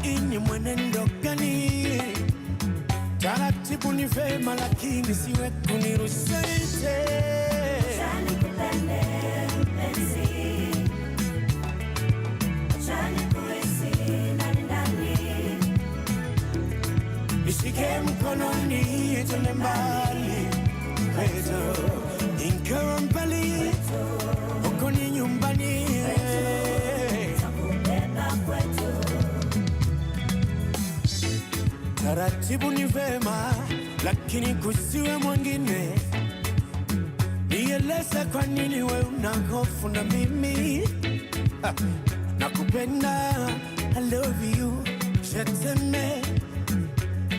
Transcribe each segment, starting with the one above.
ini mwenendo gani? Taratibu ni vema lakini siwe kunirusite. Acha nikupende mpenzi, acha nikuhisi ndani ndani, nishike mkononi twende mbali kwetu, ingawa mbali uko ni nyumbani, takubeba kwetu. taratibu ni vema lakini kusiwe mwingine. Nieleze kwa nini we una hofu na mimi. Nakupenda, I love you, je t'aime.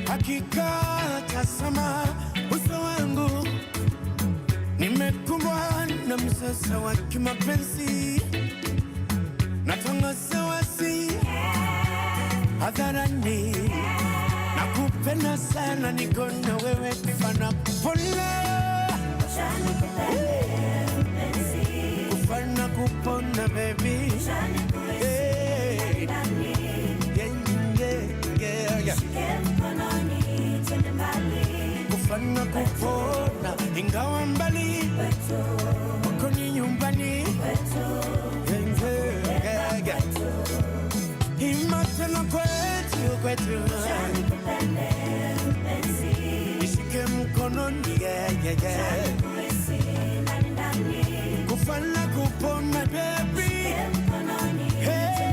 Hakika tazama uso wangu, nimekumbwa na msasa wa kimapenzi. Natangaza wazi hadharani, nakupenda sana, niko na wewe kufana kupona. Acha nikupende mpenzi, kufana kupona baby. acha nikuhisi ndani, nishike mkononi twende mbali, kufana kupona ingawa mbali kwetu, uko ni nyumbani kwetu, imatena kwetu kwetu. acha nikupende mpenzi, nishike mkononi nikuhisi ndani ndani, kufana kupona baby. mkononi twende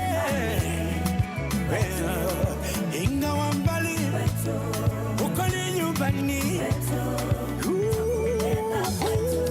mbali, ingawa mbali kwetu, uko ni nyumbani kwetu, takubeba kwetu.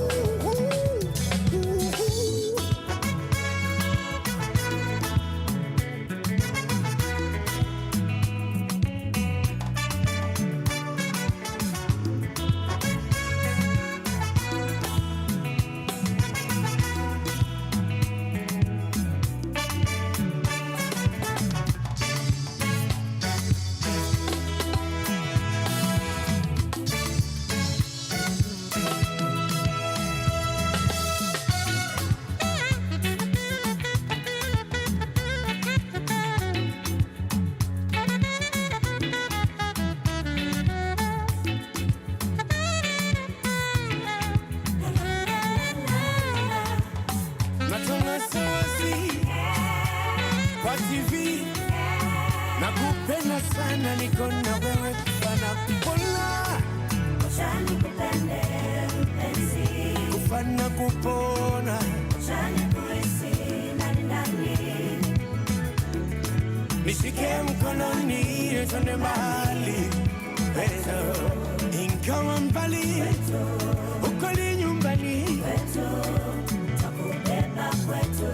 natangaza wazi kwa TV, nakupenda sana, niko na wewe kufana kupona. Acha nikupende mpenzi, Kufana kupona acha nikuhisi ndani ndani, nishike mkononi twende mbali kwetu, ingawa mbali uko ni nyumbani kwetu, takubeba kwetu.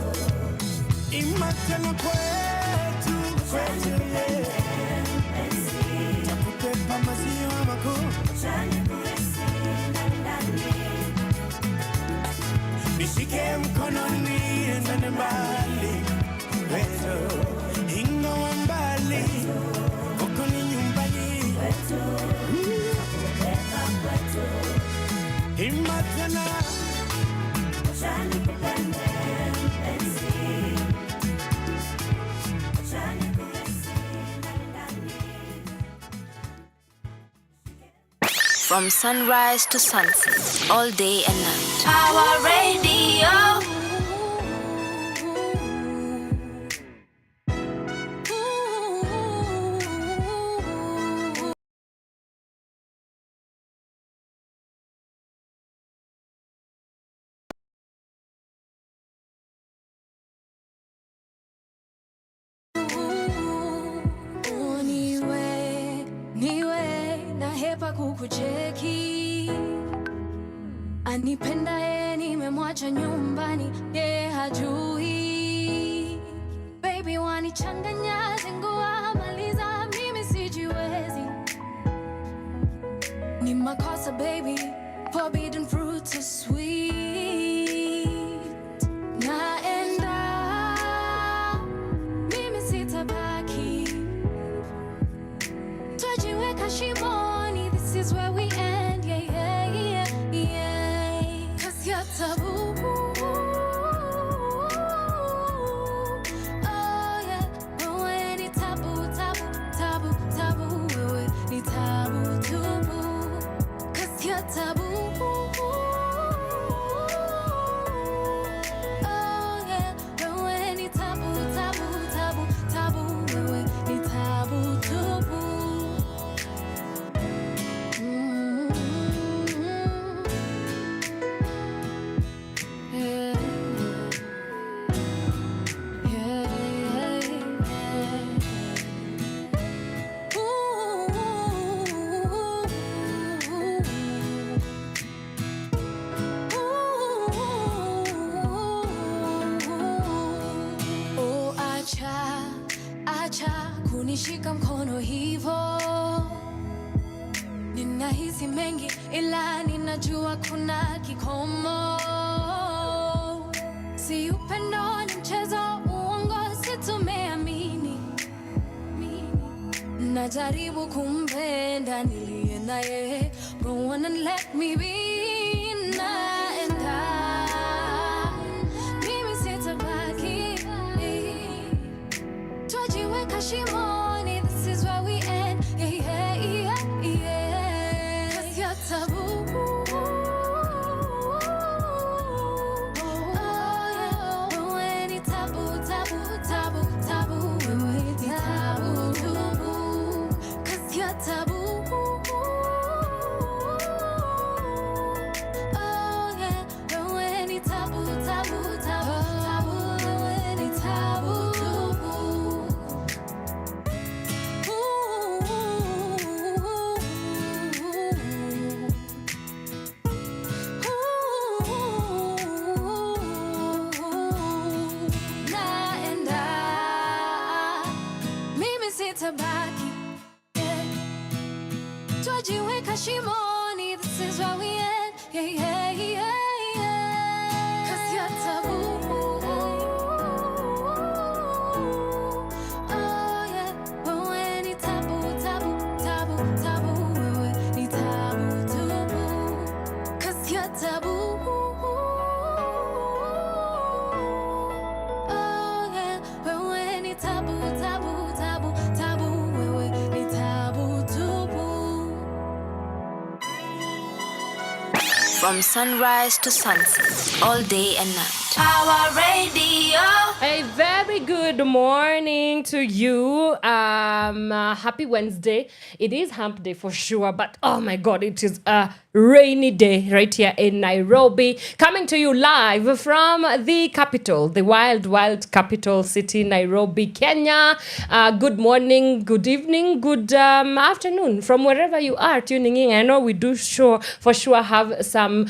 imatena kwetu kwetu, Mpenzi, takubeba maziwa makuu, acha nikuhisi ndani ndani, nishike mkononi twende mbali kwetu, ingawa mbali uko ni nyumbani kwetu, takubeba kwetu. imatena. Acha nikupende mpenzi, acha nikuhisi ndani ndani. From sunrise to sunset, all day and night. Pawa Radio. Niwe na hepa kukucheki, anipenda nimemwacha nyumbani, hajui. Baby wanichanganya, zingua maliza, mimi sijiwezi. Ni makosa baby, forbidden fruit so sweet. Naenda, mimi sitabaki, twajiweka shimoni, this is where we end, cause you're taboo. Oh yeah, no any taboo. kunishika mkono hivo. Ninahisi mengi ila ninajua kuna kikomo. Si upendo ni mchezo, uongo si tumeamini. Najaribu kumpenda niliye naye, but wanna let me be. Naenda, mimi sitabaki. Twajiweka shimoni, this is where we end. Yeah, yeah, yeah, yeah. 'Cause you're taboo. Twajiweka shimoni, this is where we end. Yeah, yeah, yeah, yeah. 'Cause you're taboo. Oh yeah, wewe ni taboo, taboo, taboo, taboo. Wewe ni taboo, taboo. 'Cause you're taboo. Oh yeah, wewe ni taboo, taboo, taboo, taboo. Wewe ni taboo, taboo. From sunrise to sunset, all day and night. Power Radio. A very good morning to you. Happy Wednesday. It is hump day for sure, but oh my God, it is a rainy day right here in Nairobi. Coming to you live from the capital, the wild capital city, Nairobi, Kenya. Good morning, good evening, good afternoon from wherever you are tuning in. I know we do for sure have some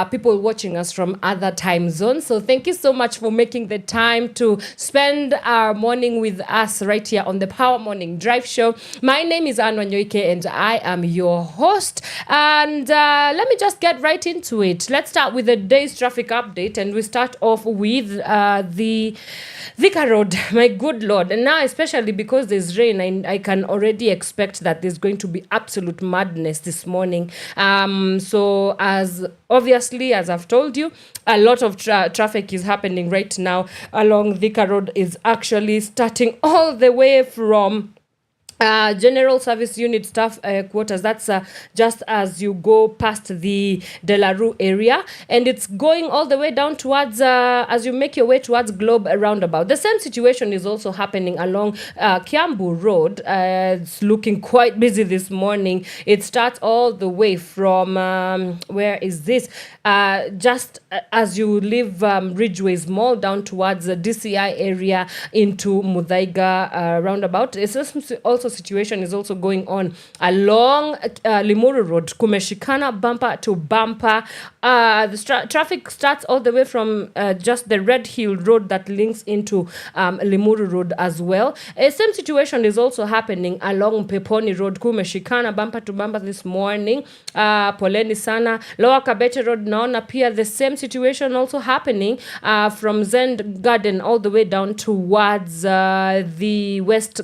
people watching us from other time zones. So thank you so much for making the time to spend our morning with us right here on the Pawa Morning Drive show. My name is Wanyoike and I am your host. And let me just get right into it. Let's start with the day's traffic update, and we start off with the Thika Road. My good Lord. And now, especially because there's rain, I can already expect that there's going to be absolute madness this morning. So as obviously, as I've told you, a lot of traffic is happening right now along Thika Road. Is actually starting all the way from General Service Unit Staff Quarters. That's just as you go past the De La Rue area, and it's going all the way down towards as you make your way towards Globe Roundabout. The same situation is also happening along Kiambu Road. It's looking quite busy this morning. It starts all the way from where is this? Just as you leave Ridgeways Mall down towards the DCI area into Muthaiga Roundabout. It's also situation is also going on along Limuru Road, kumeshikana bumper to bumper. The traffic starts all the way from just the Red Hill Road that links into Limuru Road as well. Same situation is also happening along Peponi Road, kumeshikana bumper to bumper this morning. Poleni sana. Lower Kabete Road, naona pia the same situation also happening from Zend Garden all the way down towards the west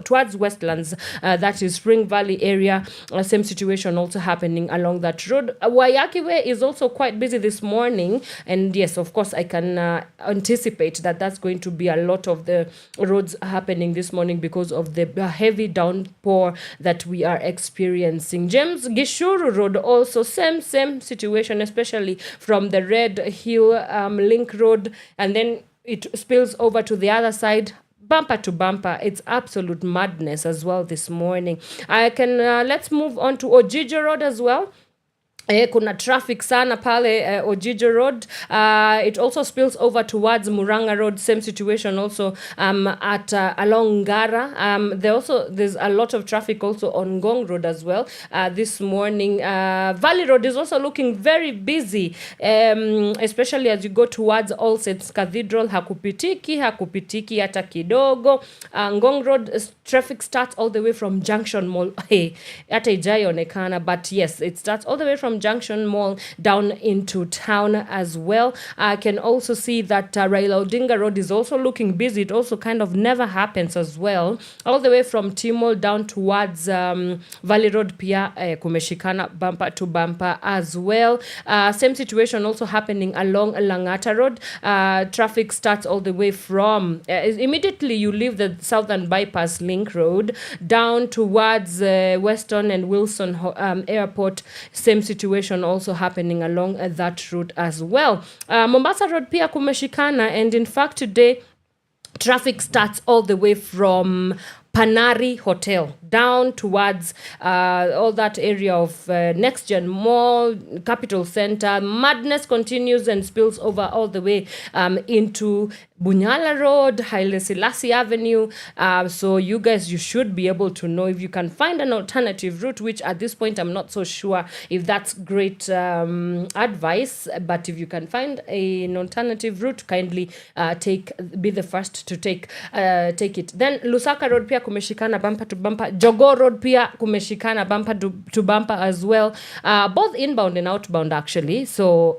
towards Westlands, that is Spring Valley area. Same situation also happening along that road. Wanyoike Way is also quite busy this morning, and yes, of course, I can anticipate that that's going to be a lot of the roads happening this morning because of the heavy downpour that we are experiencing. James Gishuru Road also same situation, especially from the Red Hill Link Road, and then it spills over to the other side, bumper to bumper. It's absolute madness as well this morning. I can let's move on to Ojiji Road as well. Kuna traffic sana pale Ojijo Road. It also spills over towards Muranga Road. Same situation also at along Ngara. There's a lot of traffic also on Ngong Road as well this morning. Valley Road is also looking very busy, especially as you go towards All Saints Cathedral. Hakupitiki hata kidogo. Ngong Road traffic starts all the way from Junction Mall. Hey, hata ijaionekana, but yes, it starts all the way from Junction Mall down into town as well. I can also see that Raila Odinga Road is also looking busy. It also kind of never happens as well. All the way from Timol down towards Valley Road pia kumeshikana bumper to bumper as well. Same situation also happening along Langata Road. Traffic starts all the way from immediately you leave the Southern Bypass Link Road down towards Weston and Wilson Airport. Same situation also happening along that route as well. Mombasa Road pia kumeshikana, and in fact today traffic starts all the way from Panari Hotel down towards all that area of Next Gen Mall, Capital Center. Madness continues and spills over all the way into Bunyala Road, Haile Selassie Avenue. So you guys, you should be able to know if you can find an alternative route, which at this point I'm not so sure if that's great advice, but if you can find an alternative route, kindly be the first to take it. Then Lusaka Road pia kumeshikana bumper to bumper. Jogoo Road pia kumeshikana bumper to bumper as well. Both inbound and outbound actually. So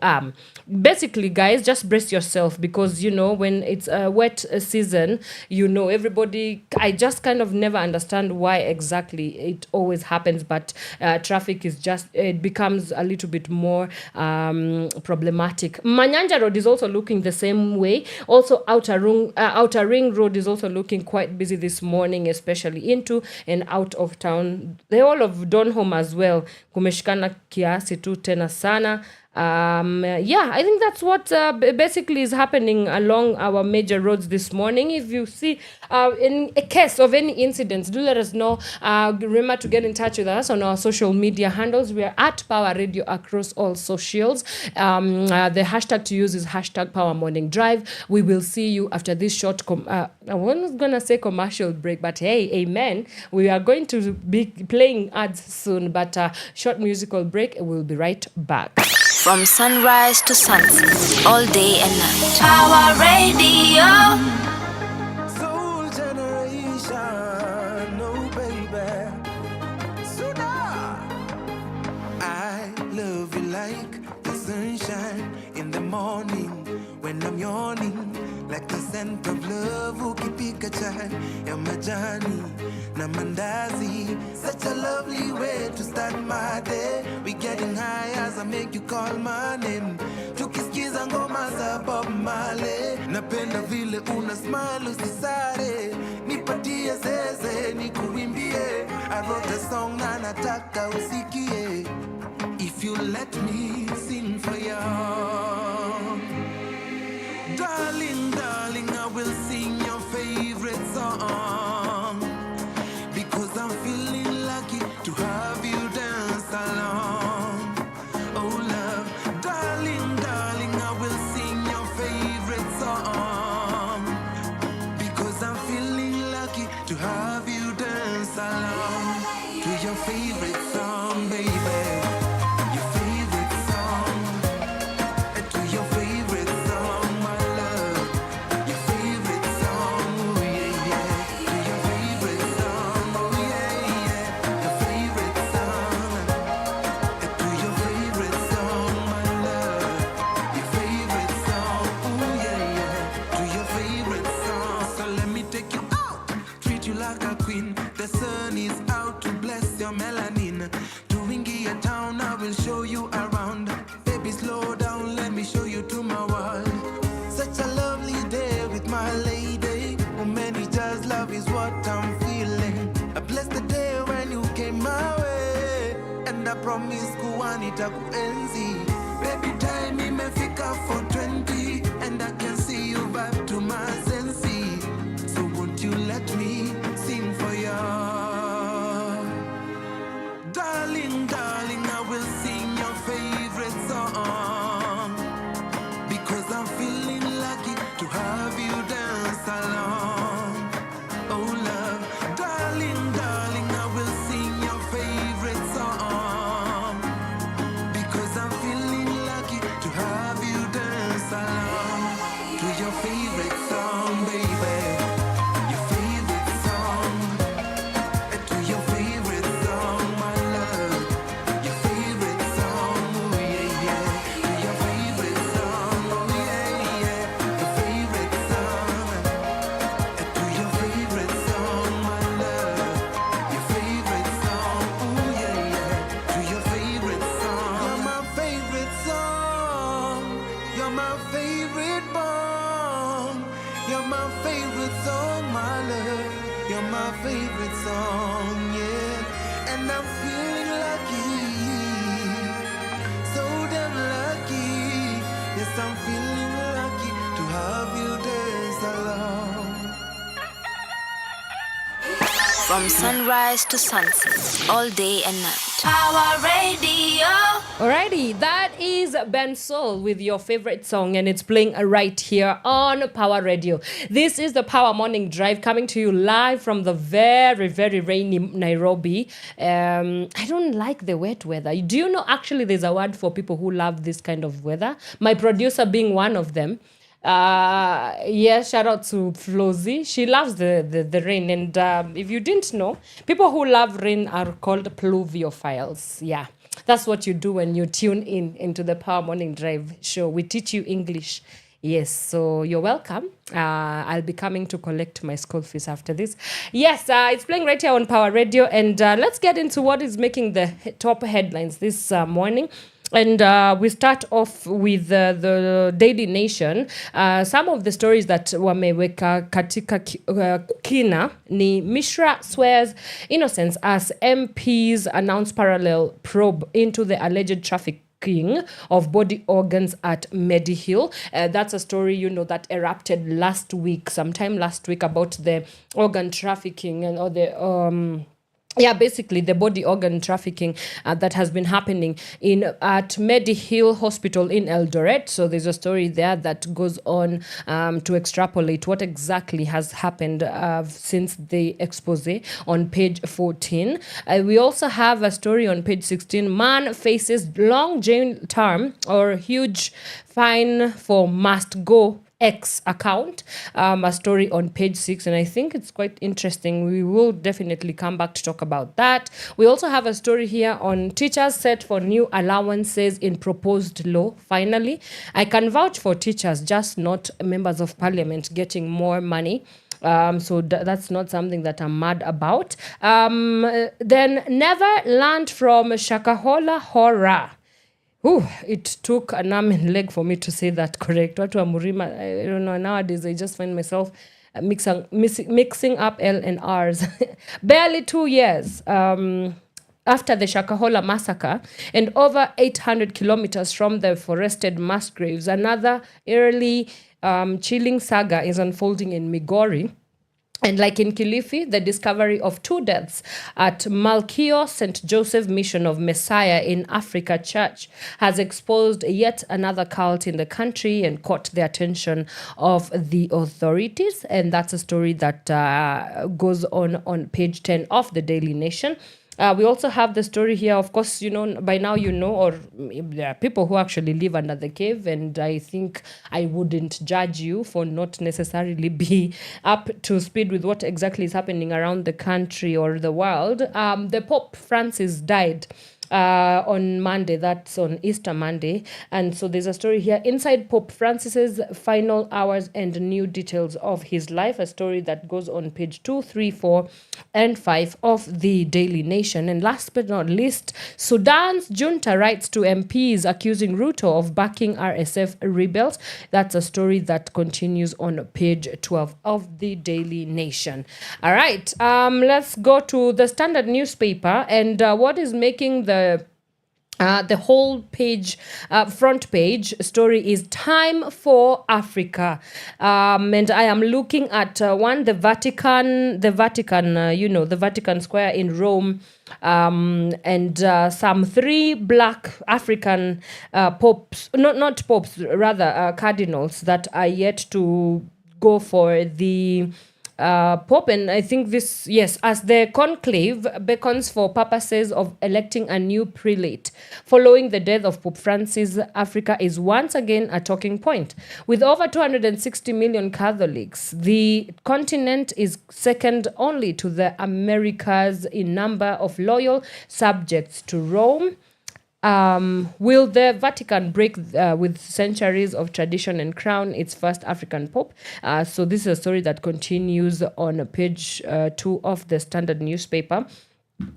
basically guys, just brace yourself, because you know when it's a wet season, you know everybody, I just kind of never understand why exactly it always happens, but traffic is just, it becomes a little bit more problematic. Manyanja Road is also looking the same way. Also Outer Ring Road is also looking quite busy this morning, especially into and out of town. The whole of Donholm as well kumeshikana kiasi tu tena sana. Yeah, I think that's what basically is happening along our major roads this morning. If you see in a case of any incidents, do let us know. Remember to get in touch with us on our social media handles. We are at Power Radio across all socials. The hashtag to use is hashtag Pawa Morning Drive. We will see you after this short I was going to say commercial break, but hey, amen. We are going to be playing ads soon, but short musical break. We'll be right back. From sunrise to sunset, all day and night. Power Radio. Soul generation, no baby. Suda. I love you like the sunshine in the morning when I'm yawning, like the scent of love. Ukipika chai ya majani na mandazi. Such a lovely way to start my day. We getting high as I make you call my name. Tukisikiza ngoma za Bob Marley. Napenda vile una smile usisare. Nipatie zeze nikuimbie. I wrote a song na nataka usikie. If you let me sing for you, darling, darling, I will sing your favorite song, because I'm feeling lucky to have you dance along. Oh love, darling, darling, I will sing your favorite song, because I'm feeling lucky to have you dance along to your favorite song, baby. The sun is out to bless your melanin. Tuingie town, I will show you around. Baby, slow down, let me show you to my world. Such a lovely day with my lady. Oh, many just love is what I'm feeling. I bless the day when you came my way, and I promise kuanita kuenzi. Baby, time imefika for 20, and I can see you back to my sensi. So won't you let me sing for you? Darling, darling, I will sing your favorite my favorite song, yeah. And I'm feeling lucky, so damn lucky. Yes, I'm feeling lucky to have you dance along. From sunrise to sunset, all day and night. Power Radio. Alrighty, that is Ben Soul with your favorite song, and it's playing right here on Power Radio. This is the Power Morning Drive coming to you live from the very, very rainy Nairobi. I don't like the wet weather. Do you know actually there's a word for people who love this kind of weather? My producer being one of them. Shout out to Flozz. She loves the rain, and if you didn't know, people who love rain are called pluviophiles. Yeah, that's what you do when you tune into the Power Morning Drive show. We teach you English. Yes, so you're welcome. I'll be coming to collect my school fees after this. Yes, it's playing right here on Power Radio, and let's get into what is making the top headlines this morning. And we start off with the Daily Nation. Some of the stories that wameweka katika kina ni Mishra swears innocence as MPs announce parallel probe into the alleged trafficking of body organs at Medihill. That's a story, that erupted sometime last week, about the organ trafficking and all the basically the body organ trafficking that has been happening at Medihill Hospital in Eldoret. So there's a story there that goes on to extrapolate what exactly has happened since the expose on page 14. We also have a story on page 16. Man faces long jail term or huge fine for must go X account, a story on page 6, and I think it's quite interesting. We will definitely come back to talk about that. We also have a story here on teachers set for new allowances in proposed law. Finally, I can vouch for teachers, just not members of parliament getting more money. So that's not something that I'm mad about. Then never learned from Shakahola horror. Ooh, it took an arm and leg for me to say that correct. Watu wa Murima, I don't know, nowadays I just find myself mixing up L and R's. Barely 2 years after the Shakahola massacre and over 800 kilometers from the forested mass graves, another eerily chilling saga is unfolding in Migori. And like in Kilifi, the discovery of 2 deaths at Malkio St. Joseph Mission of Messiah in Africa Church has exposed yet another cult in the country and caught the attention of the authorities. And that's a story that goes on page 10 of the Daily Nation. We also have the story here, of course, by now or there are people who actually live under the cave, and I think I wouldn't judge you for not necessarily be up to speed with what exactly is happening around the country or the world. The Pope Francis died on Monday, that's on Easter Monday. And so there's a story here, inside Pope Francis's final hours and new details of his life, a story that goes on page 2, 3, 4, and 5 of the Daily Nation. And last but not least, Sudan's junta writes to MPs accusing Ruto of backing RSF rebels. That's a story that continues on page 12 of the Daily Nation. All right, let's go to the Standard newspaper, and what is making the whole page, front page story is Time for Africa. And I am looking at the Vatican Square in Rome, and some 3 black African popes, not popes, rather cardinals that are yet to go for the Pope. And I think this, yes, as the conclave beckons for purposes of electing a new prelate. Following the death of Pope Francis, Africa is once again a talking point. With over 260 million Catholics, the continent is second only to the Americas in number of loyal subjects to Rome. Will the Vatican break with centuries of tradition and crown its first African pope? So this is a story that continues on page 2 of the Standard newspaper.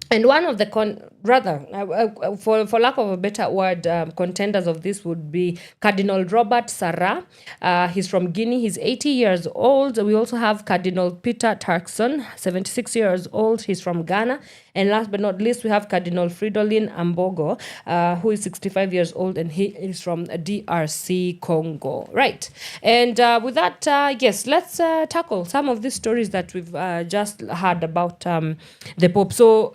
And one of the rather, for lack of a better word, contenders of this would be Cardinal Robert Sarah. He's from Guinea. He's 80 years old. We also have Cardinal Peter Turkson, 76 years old. He's from Ghana. And last but not least, we have Cardinal Fridolin Ambogo, who is 65 years old, and he is from DRC Congo. Right. And with that, yes, let's tackle some of these stories that we've just heard about the Pope. So,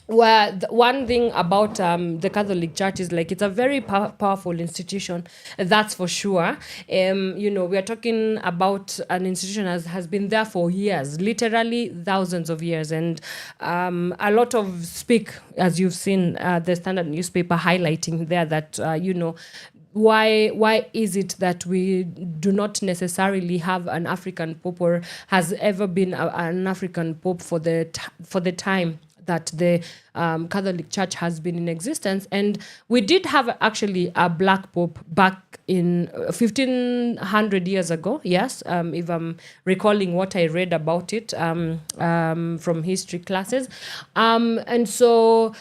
one thing about the Catholic Church is like it's a very powerful institution, that's for sure. We are talking about an institution has been there for years, literally thousands of years, and a lot of speak, as you've seen the Standard newspaper highlighting there that why is it that we do not necessarily have an African pope, or has ever been an African pope for the time that the Catholic Church has been in existence? And we did have actually a black pope back in 1500 years ago, yes, if I'm recalling what I read about it from history classes. And so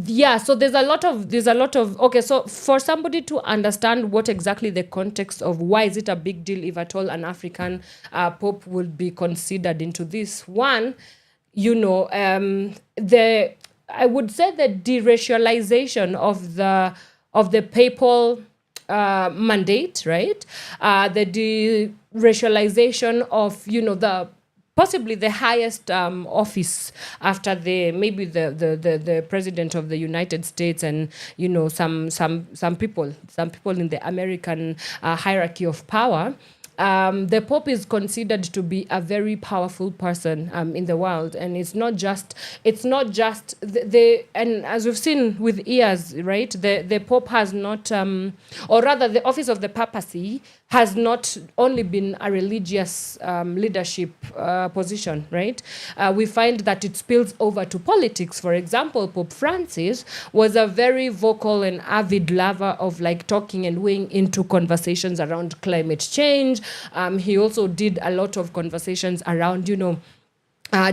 yeah, so there's a lot of okay, so for somebody to understand what exactly the context of why is it a big deal if at all an African pope would be considered into this one, I would say the deracialization of the papal mandate, right? The deracialization of the possibly the highest office after the president of the United States, and some people in the American hierarchy of power. The Pope is considered to be a very powerful person in the world, and it's not just and as we've seen with years, right? The Pope has not, or rather, the office of the papacy has not only been a religious leadership position, right? We find that it spills over to politics. For example, Pope Francis was a very vocal and avid lover of talking and weighing into conversations around climate change. He also did a lot of conversations around,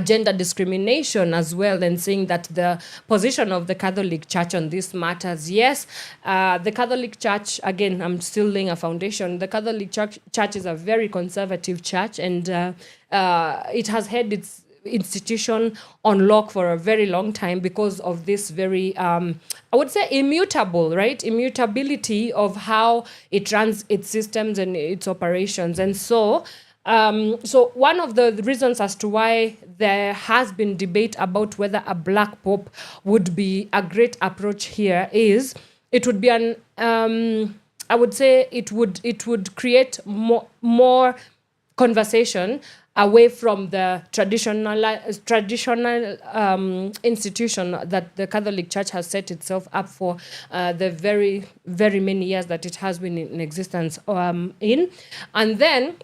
gender discrimination as well, and saying that the position of the Catholic Church on this matters. Yes, the Catholic Church, again, I'm still laying a foundation. The Catholic Church is a very conservative church, and it has had its institution on lock for a very long time because of this very, I would say, immutability of how it runs its systems and its operations. And so one of the reasons as to why there has been debate about whether a black pope would be a great approach here is it would be I would say it would create more conversation away from the traditional institution that the Catholic Church has set itself up for the very, very many years that it has been in existence in. And then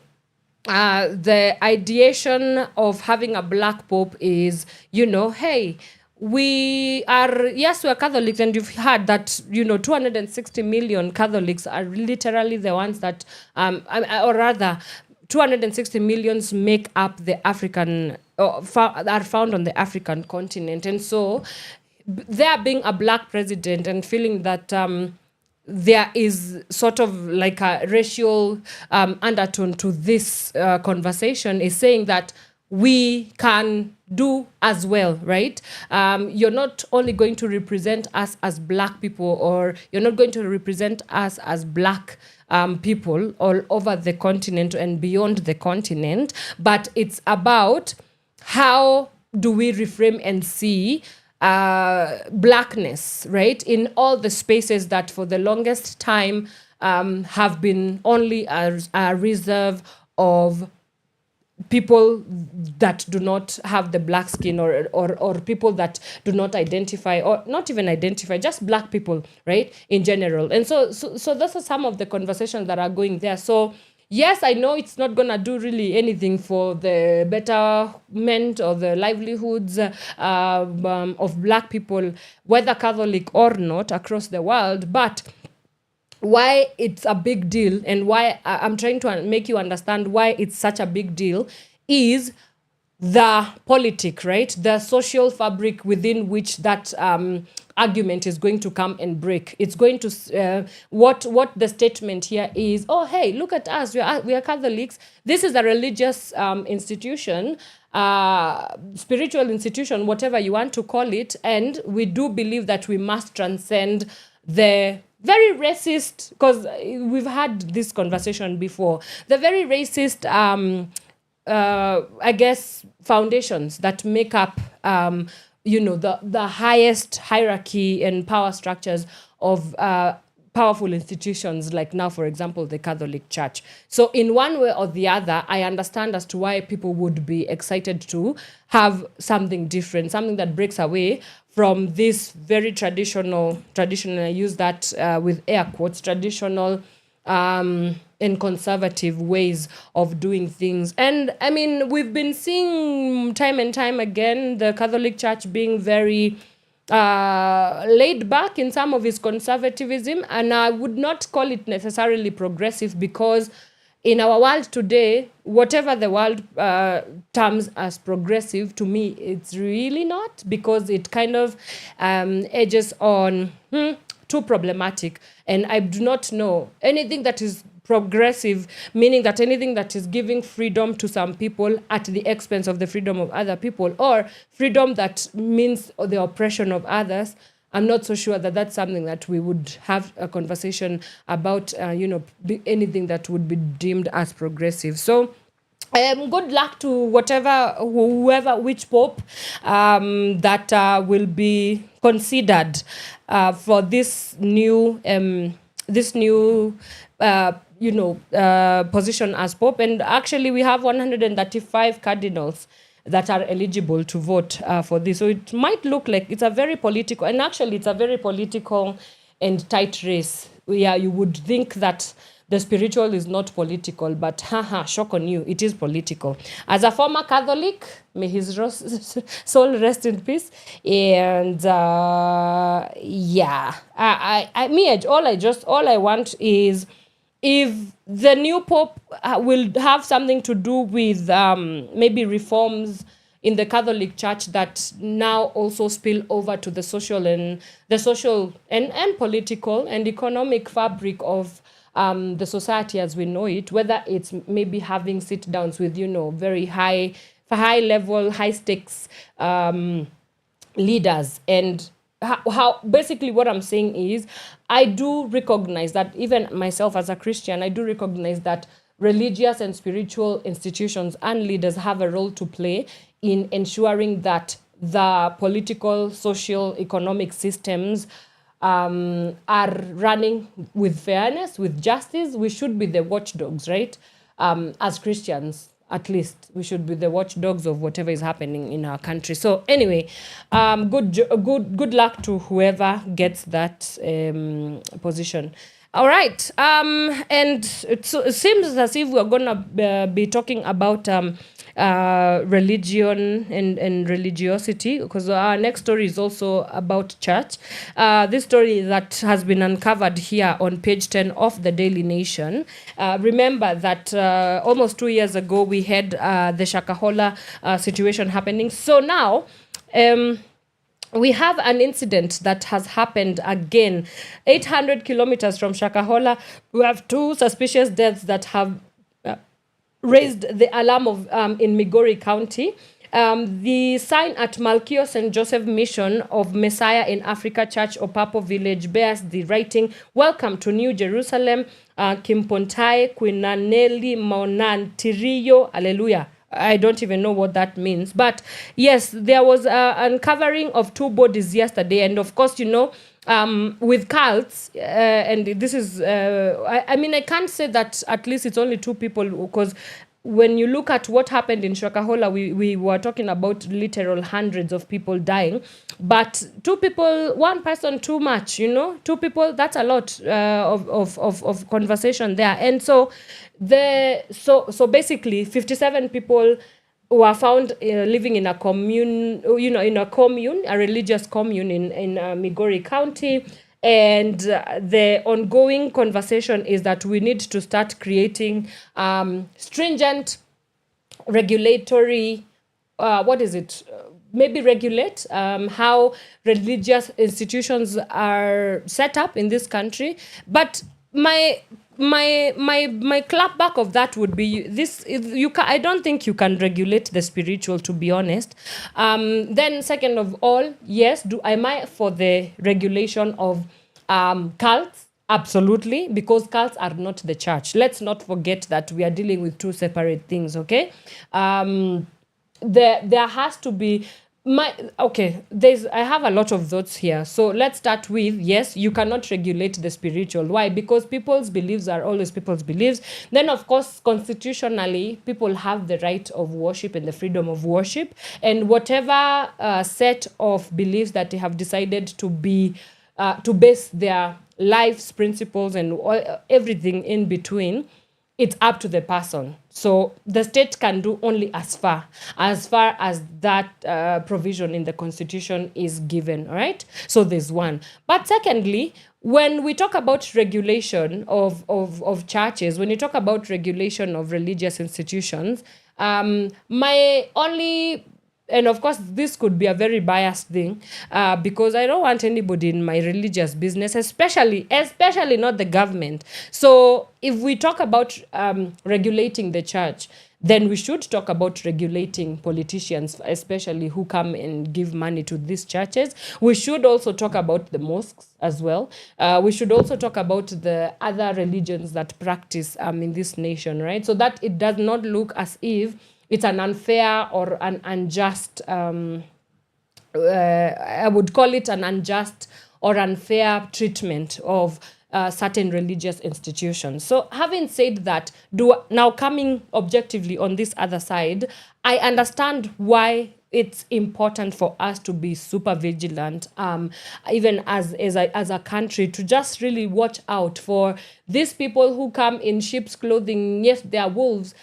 the ideation of having a black pope is, hey, we're Catholics, and you've heard that 260 million Catholics are literally the ones that, or rather, 260 millions make up the African, are found on the African continent. And so there being a black president and feeling that there is sort of like a racial undertone to this conversation is saying that we can do as well, right? You're not only going to represent us as black people, or you're not going to represent us as black people all over the continent and beyond the continent, but it's about how do we reframe and see blackness, right, in all the spaces that for the longest time have been only a reserve of people that do not have the black skin, or people that do not identify, or not even identify, just black people, right, in general. And so those are some of the conversations that are going there. So yes, I know it's not going to do really anything for the betterment or the livelihoods of black people, whether Catholic or not, across the world, but why it's a big deal, and why I'm trying to make you understand why it's such a big deal, is the politic, right? The social fabric within which that argument is going to come and break. It's going to what the statement here is. Oh, hey, look at us. We are Catholics. This is a religious institution, spiritual institution, whatever you want to call it, and we do believe that we must transcend the very racist, because we've had this conversation before, the very racist I guess foundations that make up the highest hierarchy and power structures of powerful institutions, like now, for example, the Catholic Church. So in one way or the other, I understand as to why people would be excited to have something different, something that breaks away from this very traditional, I use that with air quotes, traditional and conservative ways of doing things. And I mean, we've been seeing time and time again the Catholic Church being very laid back in some of its conservatism, and I would not call it necessarily progressive, because in our world today, whatever the world terms as progressive, to me, it's really not, because it kind of edges on too problematic. And I do not know anything that is progressive, meaning that anything that is giving freedom to some people at the expense of the freedom of other people, or freedom that means the oppression of others. I'm not so sure that that's something that we would have a conversation about, anything that would be deemed as progressive. So good luck to which pope that will be considered for this new position as pope. And actually, we have 135 cardinals that are eligible to vote for this. So it might look like it's a very political, and actually it's a very political and tight race. Yeah, you would think that the spiritual is not political, but shock on you, it is political. As a former Catholic, may his soul rest in peace. And all I want is, if the new pope will have something to do with maybe reforms in the Catholic Church that now also spill over to the social and political and economic fabric of the society as we know it, whether it's maybe having sit downs with very high level, high stakes leaders. And how basically what I'm saying is, I do recognize that, even myself as a Christian, I do recognize that religious and spiritual institutions and leaders have a role to play in ensuring that the political, social, economic systems are running with fairness, with justice. We should be the watchdogs, right? As Christians, at least, we should be the watchdogs of whatever is happening in our country. So anyway, good luck to whoever gets that position. All right. And it seems as if we're going to be talking about religion and religiosity, because our next story is also about church. This story that has been uncovered here on page 10 of the Daily Nation. Remember that almost 2 years ago we had the Shakahola situation happening. So now we have an incident that has happened again, 800 kilometers from Shakahola. We have two suspicious deaths that have raised the alarm of in Migori County. The sign at Malkio St. Joseph Mission of Messiah in Africa Church, Opapo Village, bears the writing, "Welcome to New Jerusalem, Kimpontai, Kwinaneli, Maunantiriyo, Alleluia." I don't even know what that means. But yes, there was an uncovering of two bodies yesterday. And of course, with cults, and this is, I can't say that at least it's only two people, because when you look at what happened in Shakahola, we were talking about literal hundreds of people dying. But two people, one person too much, two people, that's a lot of conversation there. And so basically 57 people were found living in a commune, a religious commune in Migori County. And the ongoing conversation is that we need to start creating stringent regulatory what is it? Maybe regulate how religious institutions are set up in this country. But my clap back of that would be this: I don't think you can regulate the spiritual, to be honest. Then second of all, yes, am I for the regulation of cults? Absolutely, because cults are not the church. Let's not forget that we are dealing with two separate things, okay? There has to be I have a lot of thoughts here. So let's start with, yes, you cannot regulate the spiritual. Why? Because people's beliefs are always people's beliefs. Then, of course, constitutionally, people have the right of worship and the freedom of worship. And whatever set of beliefs that they have decided to base their life's principles and everything in between, it's up to the person. So the state can do only as far as that provision in the constitution is given, all right? So there's one. But secondly, when we talk about regulation of churches, when you talk about regulation of religious institutions, my only... And of course, this could be a very biased thing because I don't want anybody in my religious business, especially not the government. So if we talk about regulating the church, then we should talk about regulating politicians, especially who come and give money to these churches. We should also talk about the mosques as well. We should also talk about the other religions that practice in this nation, right? So that it does not look as if it's an unfair or an unjust, I would call it an unjust or unfair treatment of certain religious institutions. So having said that, now coming objectively on this other side, I understand why it's important for us to be super vigilant, even as a country, to just really watch out for these people who come in sheep's clothing. Yes, they are wolves,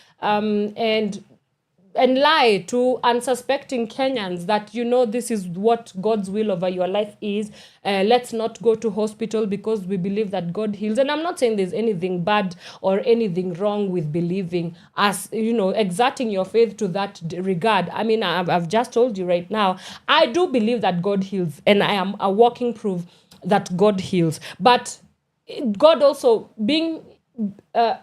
and lie to unsuspecting Kenyans that, this is what God's will over your life is. Let's not go to hospital because we believe that God heals. And I'm not saying there's anything bad or anything wrong with believing, as, exerting your faith to that regard. I mean, I've just told you right now, I do believe that God heals, and I am a walking proof that God heals. But God also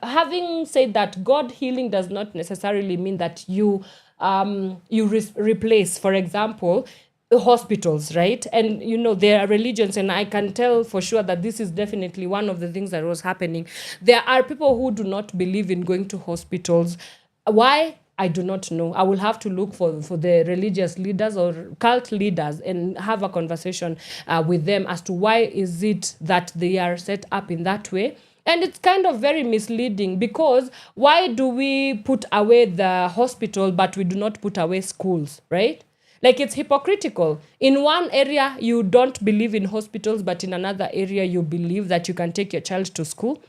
having said that, God healing does not necessarily mean that you replace, for example, hospitals, right? And there are religions, and I can tell for sure that this is definitely one of the things that was happening. There are people who do not believe in going to hospitals. Why? I do not know. I will have to look for the religious leaders or cult leaders and have a conversation with them as to why is it that they are set up in that way. And it's kind of very misleading, because why do we put away the hospital but we do not put away schools, right? Like, it's hypocritical. In one area, you don't believe in hospitals, but in another area, you believe that you can take your child to school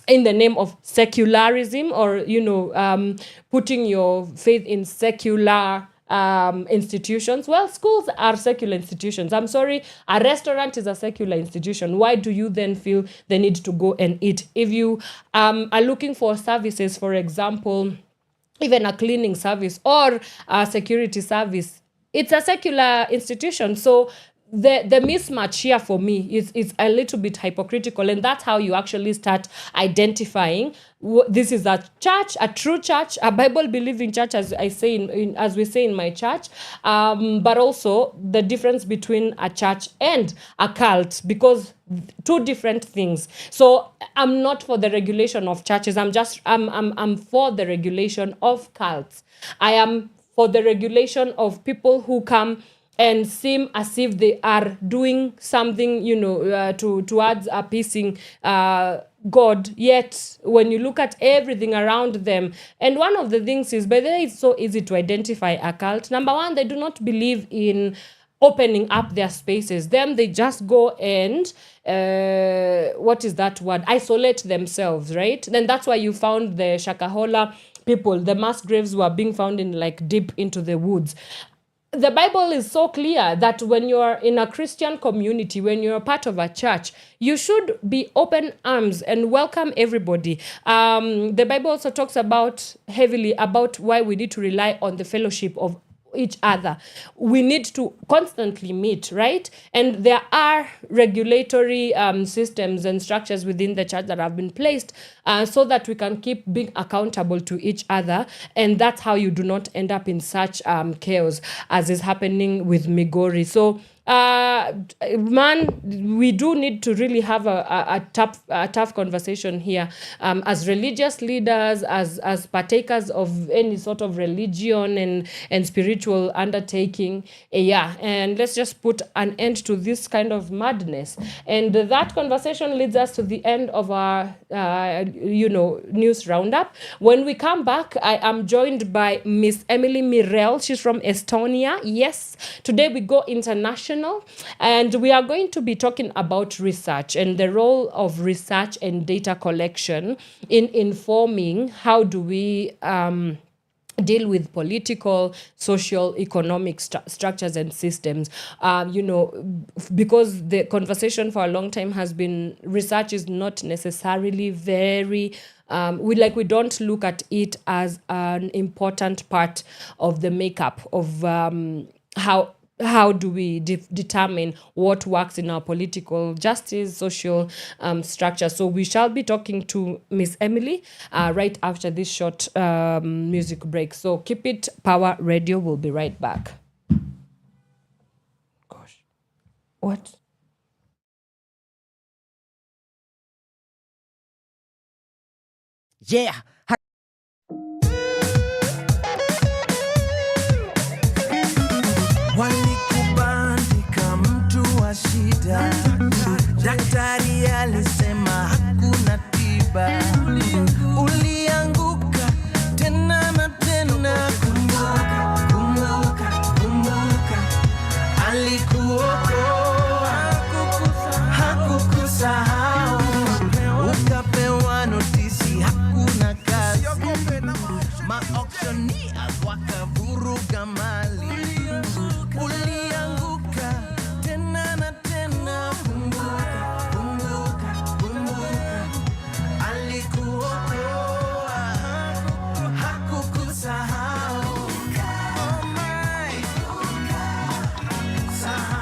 in the name of secularism, or, putting your faith in secular institutions. Well, schools are secular institutions. I'm sorry, a restaurant is a secular institution. Why do you then feel the need to go and eat? If you are looking for services, for example, even a cleaning service or a security service, it's a secular institution. So the mismatch here for me is a little bit hypocritical, and that's how you actually start identifying this is a church, a true church, a Bible-believing church, as I say as we say in my church, but also the difference between a church and a cult, because two different things. So I'm not for the regulation of churches. I'm for the regulation of cults. I am for the regulation of people who come and seem as if they are doing something, towards appeasing God. Yet, when you look at everything around them, and one of the things is, by the way, it's so easy to identify a cult. Number one, they do not believe in opening up their spaces. Then they just go and, what is that word? Isolate themselves, right? Then that's why you found the Shakahola people, the mass graves were being found in deep into the woods. The Bible is so clear that when you're in a Christian community, when you're a part of a church, you should be open arms and welcome everybody. The Bible also talks heavily about why we need to rely on the fellowship of each other. We need to constantly meet, right? And there are regulatory systems and structures within the church that have been placed so that we can keep being accountable to each other. And that's how you do not end up in such chaos as is happening with Migori. So man, we do need to really have a tough conversation here as religious leaders, as partakers of any sort of religion and spiritual undertaking. And let's just put an end to this kind of madness. And that conversation leads us to the end of our news roundup. When we come back, I am joined by Miss Emily Mirelle. She's from Estonia. Yes, today we go international. And we are going to be talking about research and the role of research and data collection in informing how do we deal with political, social, economic structures and systems. Because the conversation for a long time has been research is not necessarily very we don't look at it as an important part of the makeup of how do we determine what works in our political justice, social structure. So we shall be talking to Miss Emily right after this short music break. So keep it Power Radio. We'll be right back. Gosh. What? Yeah. Walikubandika mtu wa shida, daktari alisema hakuna tiba. Ulianguka tena na tena, kumbuka, kumbuka, kumbuka. Alikuokoa, hakukusahau. Ukapewa notisi, hakuna kazi. Maauctioneers wakavuruga mali. Ulianguka tena na tena, kumbuka, kumbuka, kumbuka. Alikuokoa, hakukusahau. Oh my, sahau.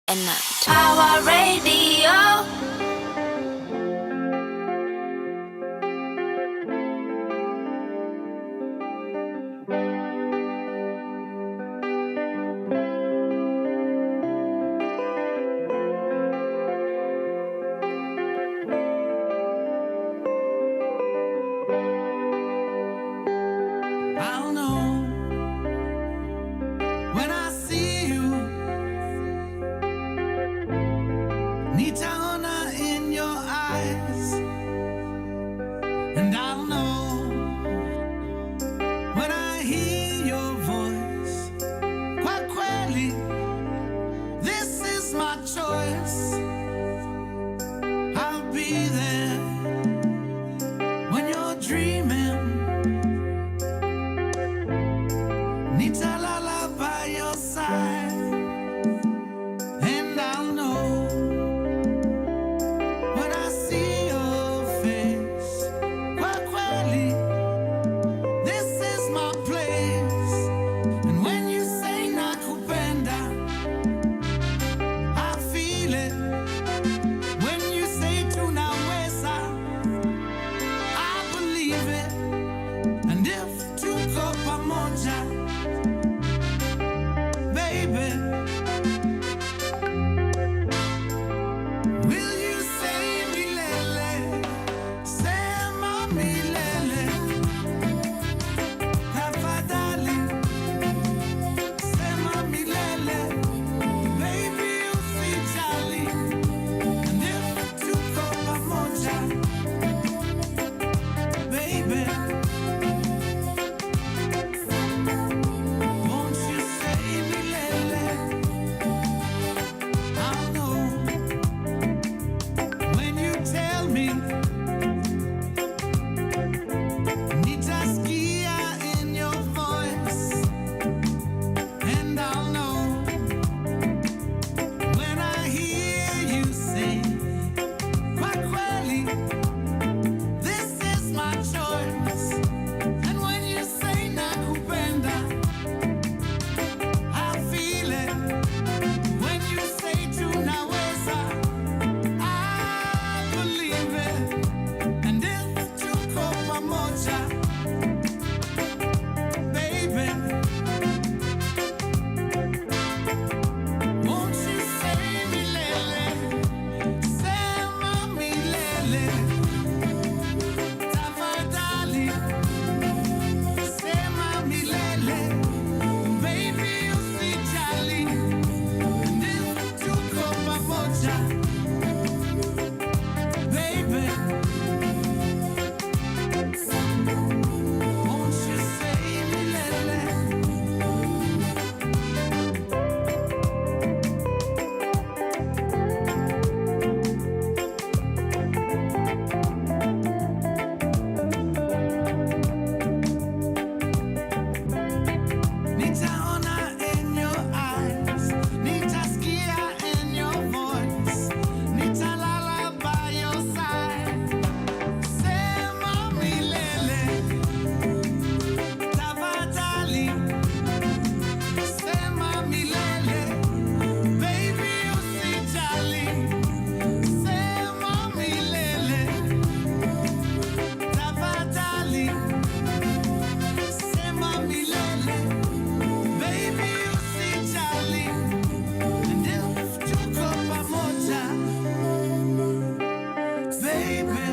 and night. Power Radio. I'll know when I see you. Nitaona in your eyes, and I'll know when I hear your voice. Kwa kweli, this is my choice. I'll be there when you're dreaming. Nitalala by your side, and I'll know when I see your face. Kwa kweli, this is my place. And when you say nakupenda, I feel it. When you say tunaweza, I believe it. And if tuko pamoja, baby, will you say milele? Sema milele. Tafadhali, sema milele. Baby, usijali. And if tuko pamoja, baby, won't you say milele? I'll know when you tell me. Nitaskia in your voice, and I'll know when I hear you say, kwa kweli, this is my choice. And when you say nakupenda, I feel it. When you say tunaweza, I believe it. And if tuko pamoja, baby, won't you say milele? Sema milele. Tafadhali, sema milele. Baby, usijali. And if tuko pamoja, baby, won't you say milele? Nitaona in your eyes, nitaskia in your voice, nitalala by your side. Sema milele, tafadhali, sema milele. Baby, usijali, sema milele. Tafadhali, sema milele. Baby, usijali. And if tuko pamoja, baby,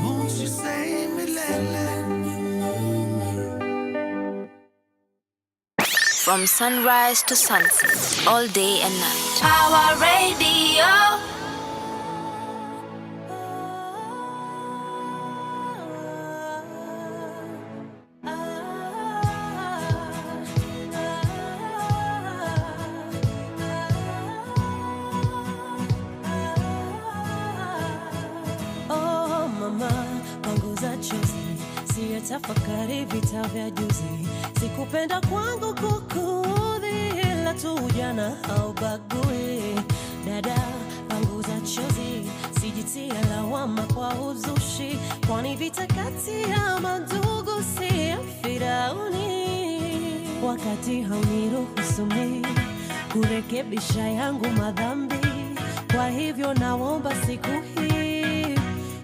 won't you say milele? From sunrise to sunset, all day and night. Power Radio. Oh mama, panguza chozi, siyatafakari vita vya juzi. Sikupenda kwangu kukuudhi, ila tu ujana haubagui. Dada, panguza chozi, sijitie lawama kwa uzushi, kwani vita kati ya mandugu si ya Firauni. Wakati hauniruhusu niruhusu mimi kurekebisha yangu madhambi. Kwa hivyo naomba siku hii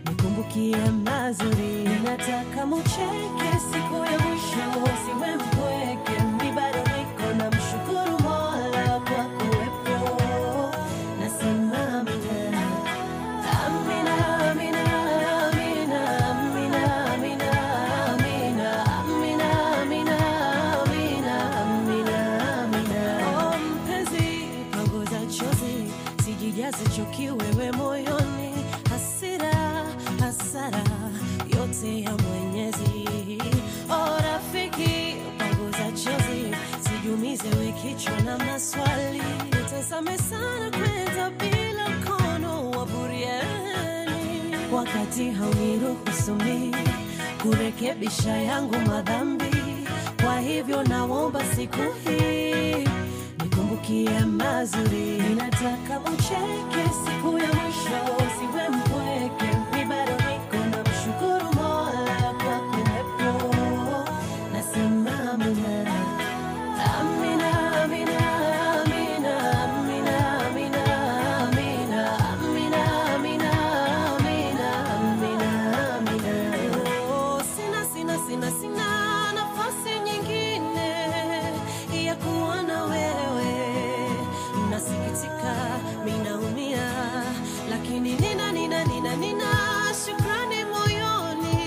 nikumbukie mazuri. Nataka mucheke siku ya mwisho, siwe mpweke. Mimi bado niko na mshukuru Mola kwa kuwepo. Nasema amina, amina, amina, amina, amina, amina, amina, amina, amina, amina, amina. Oh, mpenzi, panguza chozi, sijijaze chuki wewe moyoni. Hasara yote ya Mwenyezi. Oh, rafiki, panguza chozi, sijumize we kichwa na maswali. Utazame sana kwenda bila mkono wa buriani. Wakati hauniruhusu mimi kurekebisha yangu madhambi. Kwa hivyo naomba siku hii nikumbukie mazuri. Nataka ucheke siku ya mwisho, siwe mpweke. Mimi bado niko na mshukuru Mola kwa kuwepo. Nasema amina, amina, amina, amina, amina, amina, amina, amina, amina, amina, amina. Oh, sina nafasi nyingine ya kuona wewe. Nasikitika, minaumia, lakini nina shukrani moyoni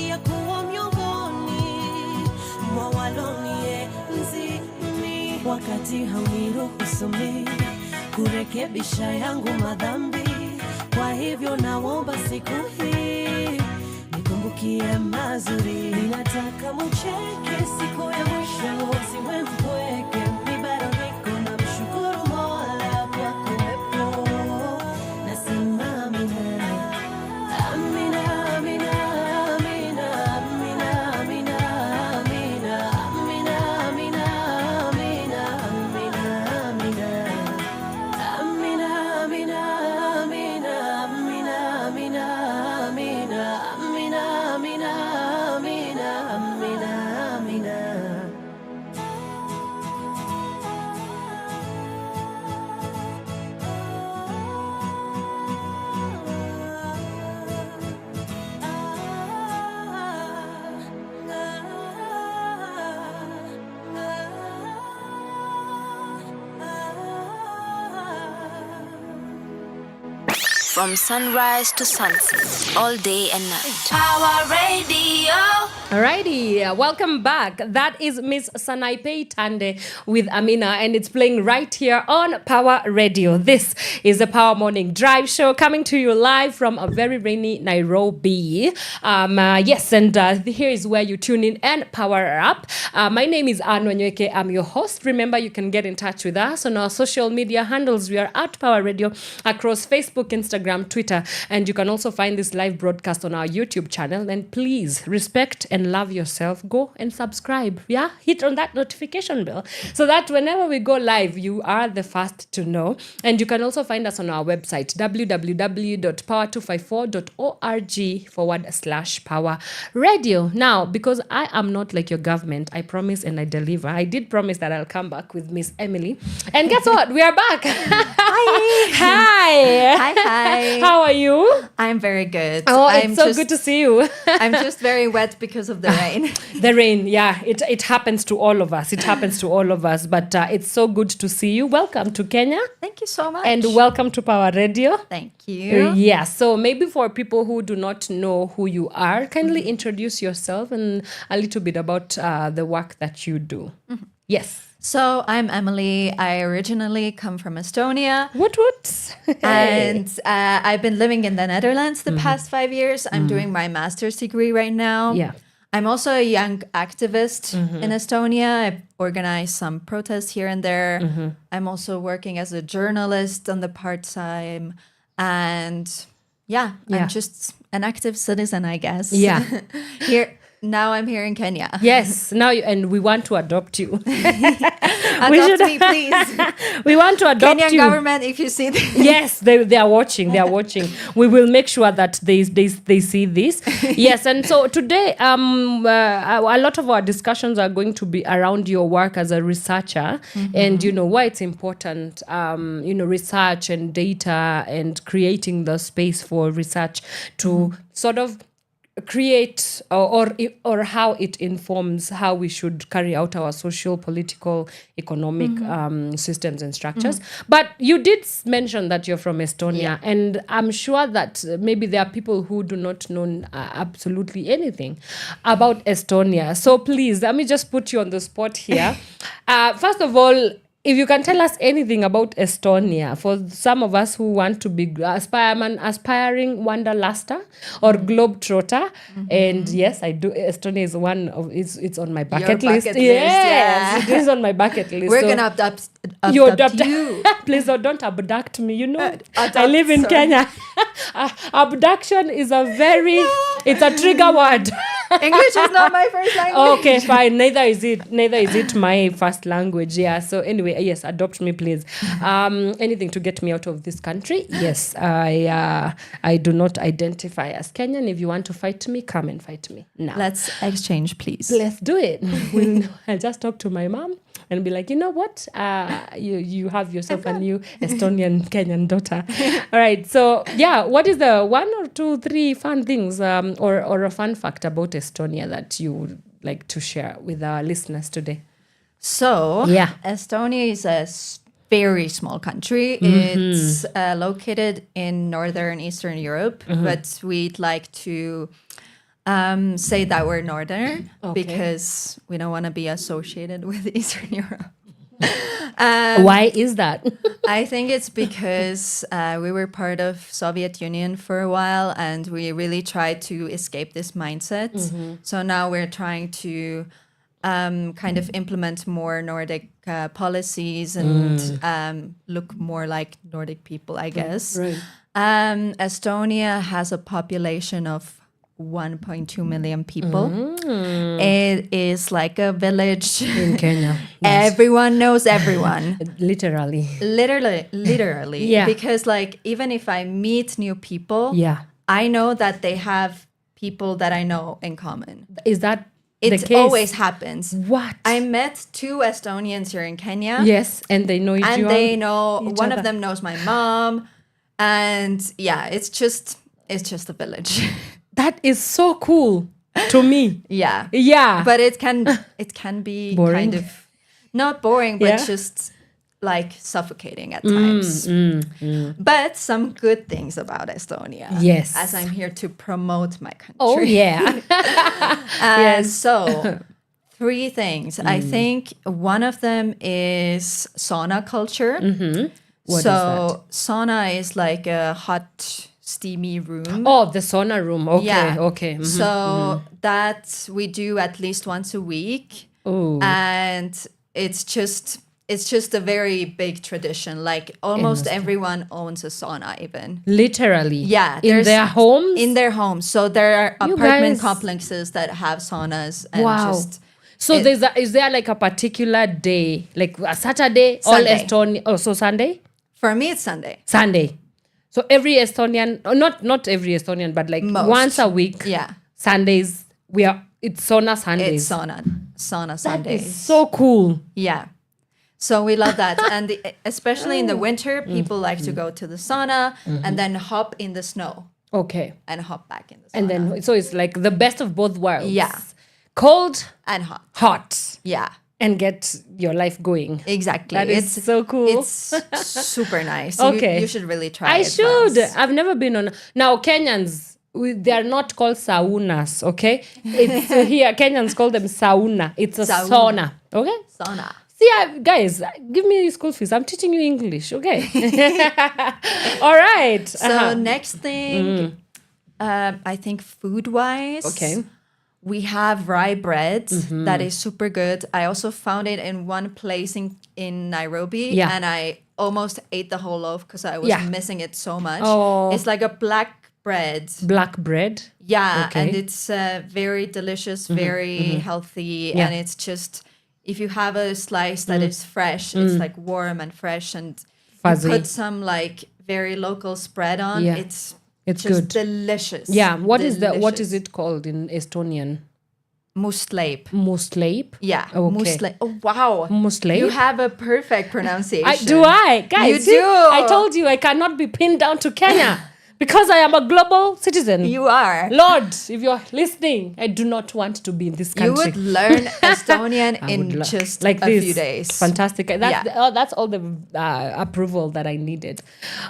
ya kuwa miongoni mwa walonienzi mimi. Wakati hauniruhusu mimi kurekebisha yangu madhambi. Kwa hivyo naomba siku hii nikumbukie mazuri. Nataka mucheke siku ya mwisho, siwe mpweke. Mimi bado niko na mshukuru Mola kwa kuwepo. Nasema amina, amina, amina, amina, amina, amina, amina, amina, amina, amina, amina, amina. Amina, amina, amina, amina, amina, amina, amina, amina, amina, amina. From sunrise to sunset, all day and night. Power Radio. Alrighty, welcome back. That is Miss Sanaipei Tande with Amina, and it's playing right here on Power Radio. This is the Power Morning Drive show coming to you live from a very rainy Nairobi. Yes, and here is where you tune in and power up. My name is Wanyoike. I'm your host. Remember, you can get in touch with us on our social media handles. We are at Power Radio across Facebook, Instagram, Twitter, and you can also find this live broadcast on our YouTube channel. And please respect and love yourself. Go and subscribe. Yeah, hit on that notification bell so that whenever we go live, you are the first to know. And you can also find us on our website www.power254.org/power radio. Now, because I am not like your government, I promise and I deliver. I did promise that I'll come back with Miss Emily. And guess what? We are back. Hi. Hi. Hi. How are you? I'm very good. Oh, it's so good to see you. I'm just very wet because of the rain. The rain, yeah, it happens to all of us. It happens to all of us. But it's so good to see you. Welcome to Kenya. Thank you so much. And welcome to Power Radio. Thank you. Yeah, so maybe for people who do not know who you are, kindly introduce yourself and a little bit about the work that you do. Mm-hmm. Yes. So I'm Emily. I originally come from Estonia. What? And I've been living in the Netherlands the past 5 years. I'm doing my master's degree right now. Yeah. I'm also a young activist in Estonia. I've organized some protests here and there. I'm also working as a journalist on the part-time. And yeah, I'm just an active citizen, I guess. Yeah. Now I'm here in Kenya. Yes, and we want to adopt you. Adopt me, please. We want to adopt Kenyan you. government, if you see this. Yes, they are watching. They are watching. We will make sure that they see this. Yes, and so today, a lot of our discussions are going to be around your work as a researcher, and why it's important. Research and data and creating the space for research to sort of create or how it informs how we should carry out our social, political, economic systems and structures. But you did mention that you're from Estonia, and I'm sure that maybe there are people who do not know absolutely anything about Estonia. So please, let me just put you on the spot here. First of all, if you can tell us anything about Estonia, for some of us who want to be aspiring wanderluster or globetrotter, and yes, I do. Estonia is one of it's on my bucket list. Bucket list, Yes, it is on my bucket list. We're So gonna adopt you. Please don't abduct me. I live in Kenya. Abduction is it's a trigger word. English is not my first language. Okay, fine. Neither is it my first language. Yeah. So anyway, yes, adopt me, please. Anything to get me out of this country. Yes, I do not identify as Kenyan. If you want to fight me, come and fight me now. Let's exchange, please. Let's do it. I'll just talk to my mom and be like, you know what? You have yourself a new Estonian Kenyan daughter. All right. So yeah, what is the 1 or 2, 3 fun things or a fun fact about Estonia that you would like to share with our listeners today? So, Estonia is a very small country. It's located in northern Eastern Europe, but we'd like to say that we're northern because we don't want to be associated with Eastern Europe. Why is that? I think it's because we were part of Soviet Union for a while, and we really tried to escape this mindset. So now we're trying to kind of implement more Nordic policies and look more like Nordic people, I guess. Right. Estonia has a population of 1.2 million people. It is like a village In Kenya. Yes. Everyone knows everyone. Literally. Literally. Yeah. Because like even if I meet new people, Yeah. I know that they have people that I know in common. Is that the It case? always happens. What? I met 2 Estonians here in Kenya. Yes, and they know each And other. they know each one other. of them knows my mom. And yeah, it's just a village. That is so cool to me. Yeah. Yeah. But it can be Boring? kind of not boring, but Yeah. just like suffocating at times. But some good things about Estonia. Yes. As I'm here to promote my country. Oh, yeah. Yes. So 3 things. I think one of them is sauna culture. What is So sauna is like a hot, steamy room. Oh, the sauna room. Okay. Yeah. Okay. So that we do at least once a week. Oh. And it's just a very big tradition. Like almost everyone owns a sauna even. Literally. Yeah. In there's- their homes? In their homes. So there are You apartment guys- complexes that have saunas and Wow. just So is there like a particular day, like a Saturday, all Sunday. Estonian? Oh, so Sunday? for me it's Sunday. Sunday. So every Estonian, not every Estonian, but like Most. once a week. Yeah. Sundays, it's sauna Sundays. It's sauna That Sundays. is so cool. Yeah. So we love that. And especially in the winter, people like to go to the sauna and then hop in the snow Okay. and hop back in the sauna. And then, so it's like the best of both worlds. Yeah. Cold, and hot. hot, Yeah. and get your life going. Exactly. That is so cool. It's super nice. Okay. You should really try I it. should. once. I've never been on. Now, Kenyans, they are not called saunas, okay? It's here, Kenyans call them sauna. It's a Sauna. sauna, okay? Sauna. See, guys, give me school fees. I'm teaching you English, okay? All right. So next thing, I think food-wise. Okay. We have rye bread that is super good. I also found it in one place in Nairobi. Yeah. And I almost ate the whole loaf because I was Yeah. missing it so much. Oh. It's like a black bread. Black bread. Yeah. Okay. And it's very delicious, very healthy. Yeah. And it's just, if you have a slice that is fresh, it's like warm and fresh, and Fuzzy. you put some like very local spread on. Yeah. It's It's just good. delicious. Yeah. What is Delicious. it called in Estonian? Musleip. Musleip? Yeah. Okay. Musleip. Oh wow. Musleip? You have a perfect pronunciation. Guys, You see? do. I told you I cannot be pinned down to Kenya because I am a global citizen. You are. Lord, if you're listening, I do not want to be in this country. You would learn Estonian I in would just like a this. few days. Fantastic. That's, Yeah. that's all the approval that I needed.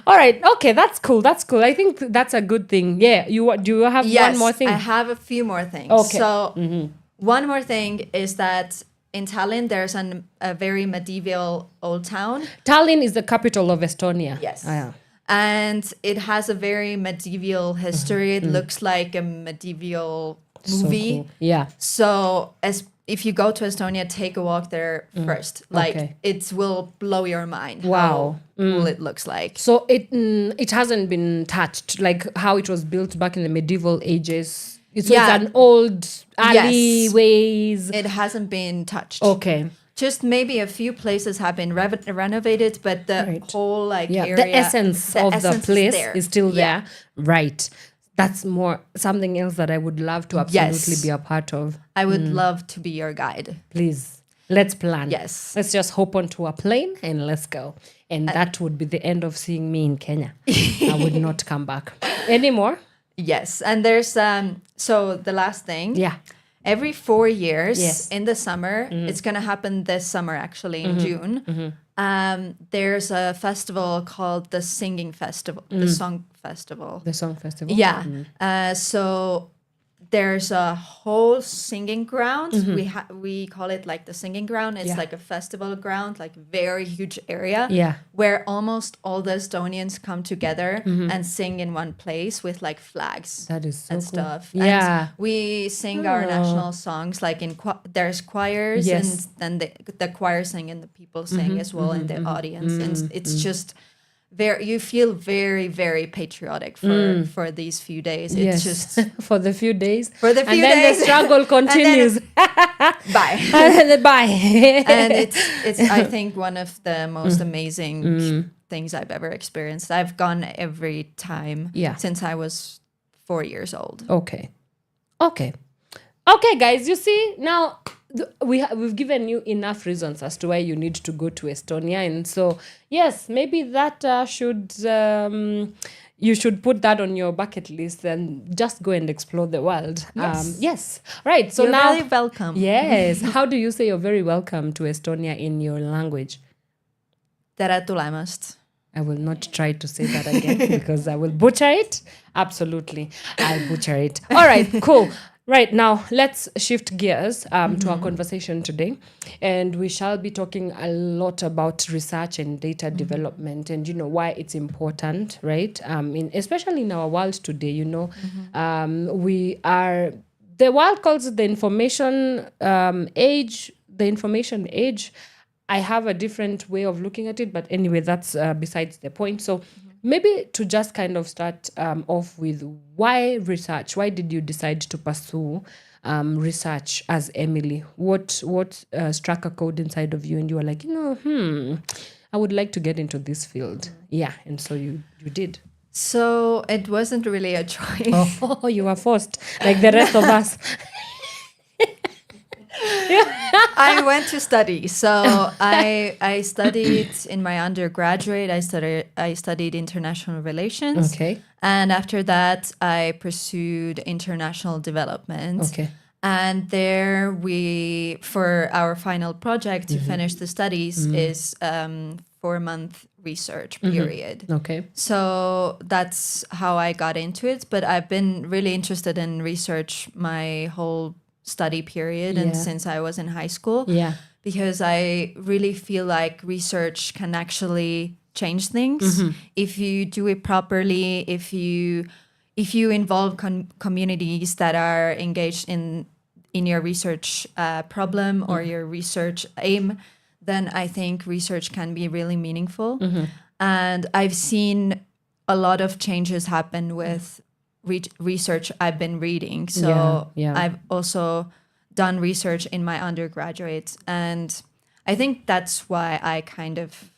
All right. Okay. That's cool. That's cool. I think that's a good thing. Yeah. Do you have Yes, one more thing? I have a few more things. Okay. So one more thing is that in Tallinn, there's a very medieval old town. Tallinn is the capital of Estonia. Yes. Ah, yeah. And it has a very medieval history. It looks like a medieval So movie. cool. Yeah. So as if you go to Estonia, take a walk there first. Like Okay. it will blow your mind. Wow. How cool it looks like. So it hasn't been touched, like how it was built back in the medieval ages. It's Yeah. an old Yes. alleyways. It hasn't been touched. Okay. Just maybe a few places have been renovated, but the Right. whole like Yeah. area, The essence of the essence place there. is still Yeah. there. Right. That's more something else that I would love to absolutely Yes. be a part of. I would love to be your guide. Please, let's plan. Yes. Let's just hop onto a plane and let's go. And that would be the end of seeing me in Kenya. I would not come back anymore. Yes, and there's so the last thing. Yeah. Every 4 years Yes. in the summer, it's gonna happen this summer actually in June. There's a festival called the Singing Festival, the Song Festival. The song festival. Yeah. So there's a whole singing ground. We call it like the singing ground. It's Yeah. like a festival ground, like very huge area. Yeah. Where almost all the Estonians come together and sing in one place with like flags That is so and cool. stuff. Yeah. And we sing our national songs like in there's choirs Yes. and then the choir sing and the people sing as well in the audience. And it's just you feel very, very patriotic for these few days. It's Yes. just for the few days. For the few and then days. the struggle continues. bye. And then bye. And it's I think one of the most amazing things I've ever experienced. I've gone every time Yeah. since I was 4 years old. Okay, guys. You see now we've given you enough reasons as to why you need to go to Estonia, and so yes, maybe that should you should put that on your bucket list and just go and explore the world. Yes. Yes. Right. So You're now, very welcome. yes. How do you say you're very welcome to Estonia in your language? Tere tulemast. I will not try to say that again because I will butcher it. Absolutely. I'll butcher it. All right, cool. Right, now let's shift gears to our conversation today. And we shall be talking a lot about research and data development and, why it's important, right? Especially in our world today, the world calls it the information age, I have a different way of looking at it, but anyway, that's besides the point. So maybe to just kind of start off with why research? Why did you decide to pursue research as Emily? What struck a chord inside of you and you were like, I would like to get into this field. Yeah, and so you did. So it wasn't really a choice. Oh, you were forced, like the rest of us. I went to study. So I studied in my undergraduate. I studied international relations. Okay. And after that, I pursued international development. Okay. And there for our final project to finish the studies is 4-month research period. Okay. So that's how I got into it. But I've been really interested in research my whole study period and Yeah. since I was in high school. Yeah. Because I really feel like research can actually change things if you do it properly, if you involve communities that are engaged in your research problem or your research aim, then I think research can be really meaningful. And I've seen a lot of changes happen with research I've been reading. So Yeah. I've also done research in my undergraduate, and I think that's why I kind of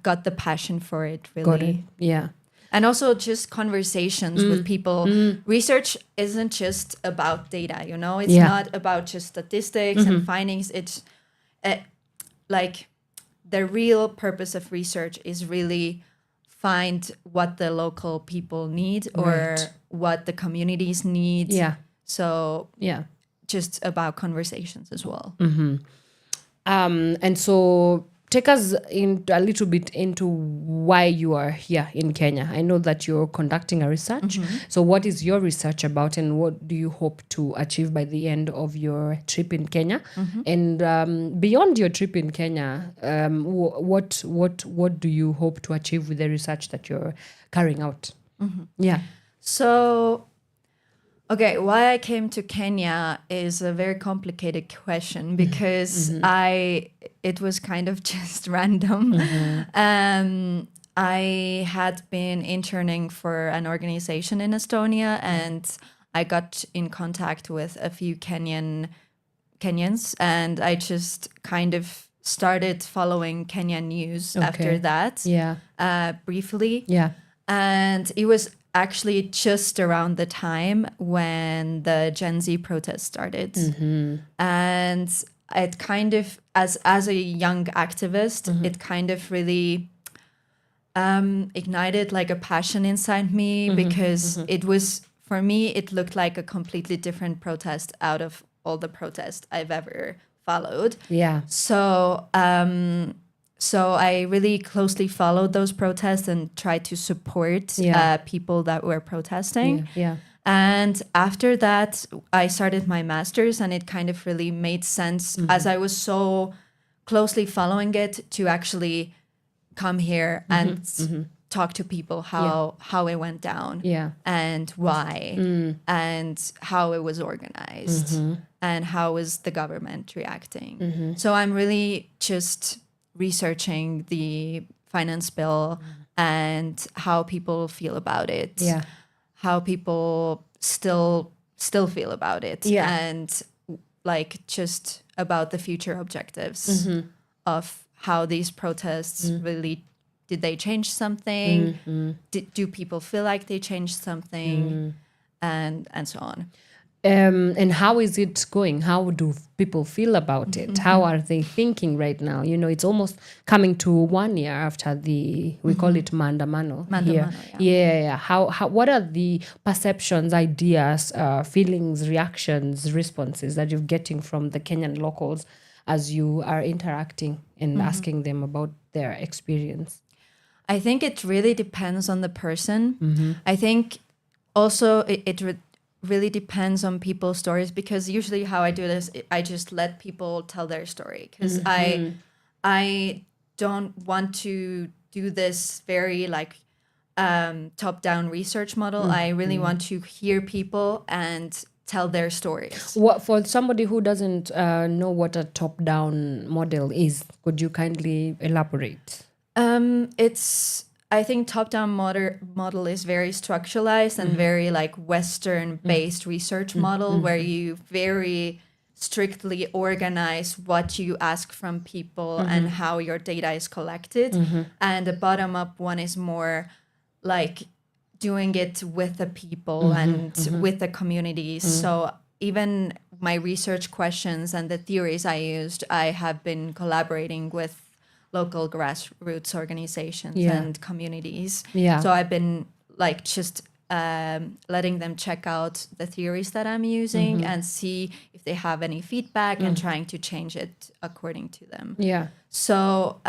got the passion for it, really. Got it. Yeah. And also just conversations with people. Research isn't just about data, you know? It's not about just statistics and findings. It's like the real purpose of research is really find what the local people need or what the communities need. Yeah. So Yeah. just about conversations as well. And so take us in a little bit into why you are here in Kenya. I know that you're conducting a research. So what is your research about, and what do you hope to achieve by the end of your trip in Kenya? And beyond your trip in Kenya, what do you hope to achieve with the research that you're carrying out? Yeah. So, okay, why I came to Kenya is a very complicated question because it was kind of just random. I had been interning for an organization in Estonia, and I got in contact with a few Kenyans, and I just kind of started following Kenyan news after that. Briefly. Yeah. And it was actually just around the time when the Gen Z protests started. And it kind of, as a young activist, it kind of really ignited like a passion inside me because it was, for me, it looked like a completely different protest out of all the protests I've ever followed. Yeah. So I really closely followed those protests and tried to support people that were protesting. Yeah. And after that, I started my master's, and it kind of really made sense as I was so closely following it to actually come here and talk to people how it went down and why and how it was organized and how was the government reacting. So I'm really just researching the finance bill and how people feel about it, how people still feel about it, and like just about the future objectives of how these protests really, did they change something? Do people feel like they changed something? And so on. And how is it going? How do people feel about it? How are they thinking right now? You know, it's almost coming to 1 year after we call it Maandamano here. Yeah. How, what are the perceptions, ideas, feelings, reactions, responses that you're getting from the Kenyan locals as you are interacting and asking them about their experience? I think it really depends on the person. I think also it really depends on people's stories, because usually how I do this, I just let people tell their story, because I don't want to do this very like top-down research model. I really want to hear people and tell their stories. What, for somebody who doesn't know what a top-down model is, could you kindly elaborate? I think top-down model is very structuralized and very like Western-based research model where you very strictly organize what you ask from people and how your data is collected. And the bottom-up one is more like doing it with the people and with the communities. So even my research questions and the theories I used, I have been collaborating with local grassroots organizations and communities. So I've been like just letting them check out the theories that I'm using and see if they have any feedback and trying to change it according to them. So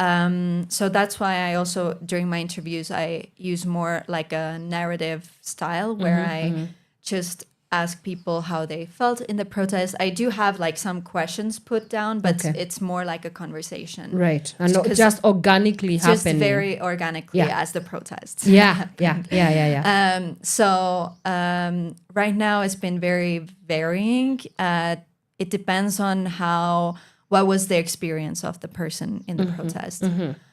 so that's why I also, during my interviews, I use more like a narrative style where I just ask people how they felt in the protest. I do have like some questions put down, but it's more like a conversation. Right. And just organically happening. Just very organically as the protests. Yeah. So right now it's been very varying. It depends on what was the experience of the person in the protest.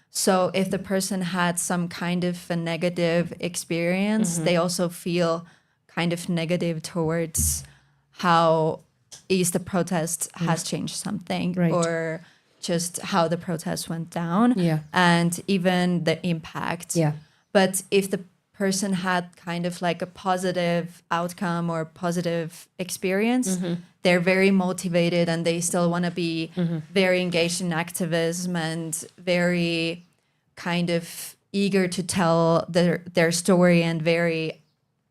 So if the person had some kind of a negative experience, they also feel kind of negative towards how is the protest has changed something, Right. or just how the protest went down, Yeah. and even the impact. Yeah. But if the person had kind of like a positive outcome or positive experience, they're very motivated and they still want to be very engaged in activism and very kind of eager to tell their story, and very,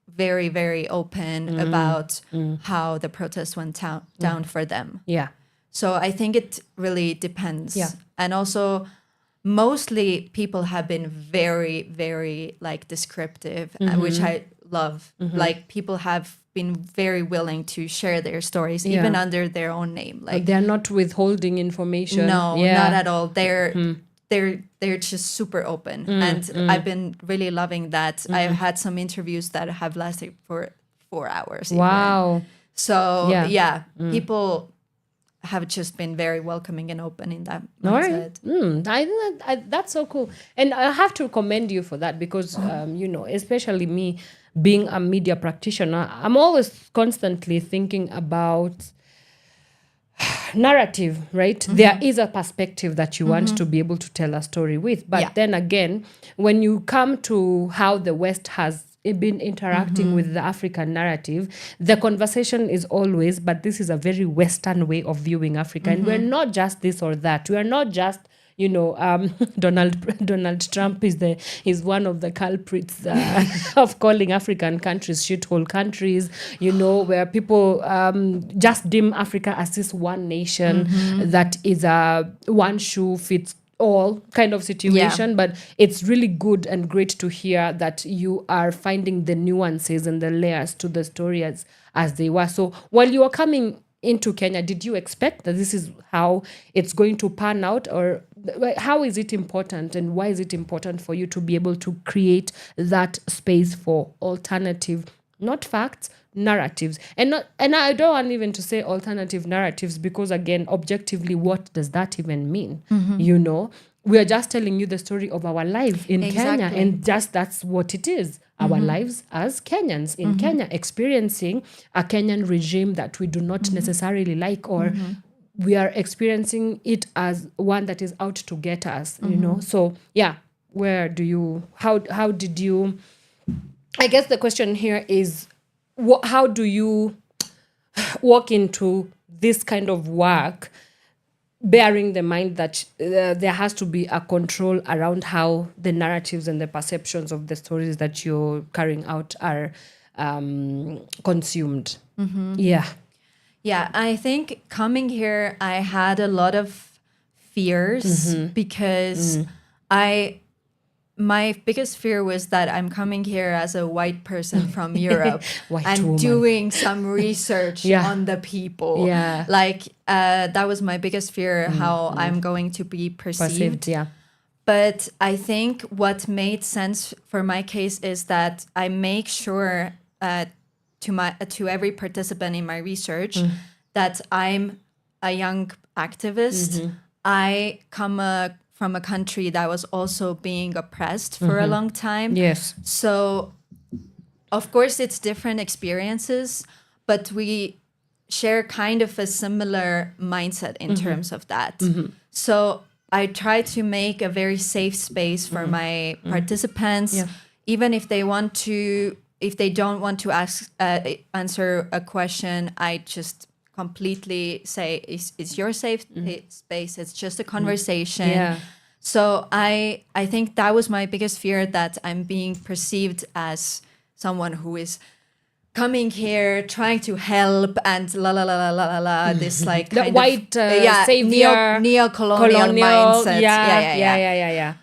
very, very open about how the protest went down for them. Yeah. So I think it really depends. Yeah. And also, mostly people have been very, very like descriptive, which I love. Like people have been very willing to share their stories, even under their own name. Like They're not withholding information. no, Yeah. not at all. They're just super open, and I've been really loving that. I've had some interviews that have lasted for 4 hours. even. Wow. So Yeah. people have just been very welcoming and open in that All mindset. right. That's so cool. And I have to commend you for that because, especially me being a media practitioner, I'm always constantly thinking about narrative, right? There is a perspective that you want to be able to tell a story with. But then again, when you come to how the West has been interacting with the African narrative, the conversation is always, but this is a very Western way of viewing Africa. And we're not just this or that. We are not just, Donald Trump is one of the culprits of calling African countries shithole countries, where people just deem Africa as this one nation that is a one shoe fits all kind of situation. But it's really good and great to hear that you are finding the nuances and the layers to the story as they were. So while you were coming into Kenya, did you expect that this is how it's going to pan out, or how is it important, and why is it important for you to be able to create that space for alternative, not facts, narratives? And I don't want even to say alternative narratives, because again, objectively, what does that even mean? We are just telling you the story of our life in Kenya, and just that's what it is. Our lives as Kenyans in Kenya, experiencing a Kenyan regime that we do not necessarily like, or we are experiencing it as one that is out to get us, So how did you, I guess the question here is, how do you walk into this kind of work, bearing the mind that there has to be a control around how the narratives and the perceptions of the stories that you're carrying out are consumed? Yeah, I think coming here, I had a lot of fears because my biggest fear was that I'm coming here as a white person from Europe and woman. doing some research on the people. Yeah. Like that was my biggest fear, how I'm going to be perceived. But I think what made sense for my case is that I make sure to every participant in my research that I'm a young activist. I come from a country that was also being oppressed for a long time. Yes. So, of course, it's different experiences, but we share kind of a similar mindset in terms of that. So I try to make a very safe space for my participants, even if they don't want to answer a question. I just completely say, it's your safe space. It's just a conversation. So I think that was my biggest fear, that I'm being perceived as someone who is coming here trying to help and this like the kind white of, savior, neo-colonial mindset. Yeah.